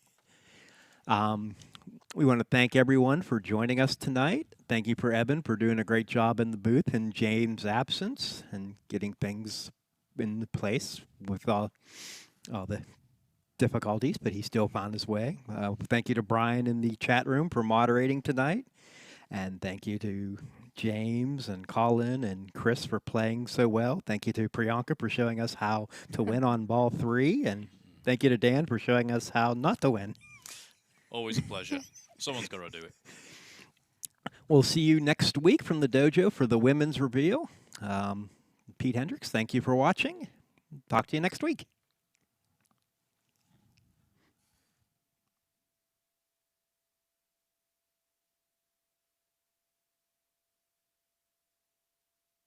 We want to thank everyone for joining us tonight. Thank you for Eben for doing a great job in the booth in James' absence and getting things in place with all the difficulties, but he still found his way. Thank you to Brian in the chat room for moderating tonight. And thank you to James and Colin and Chris for playing so well. Thank you to Priyanka for showing us how to win on ball 3. And thank you to Dan for showing us how not to win. Always a pleasure. Someone's got to do it. We'll see you next week from the dojo for the women's reveal. Pete Hendricks, thank you for watching. Talk to you next week.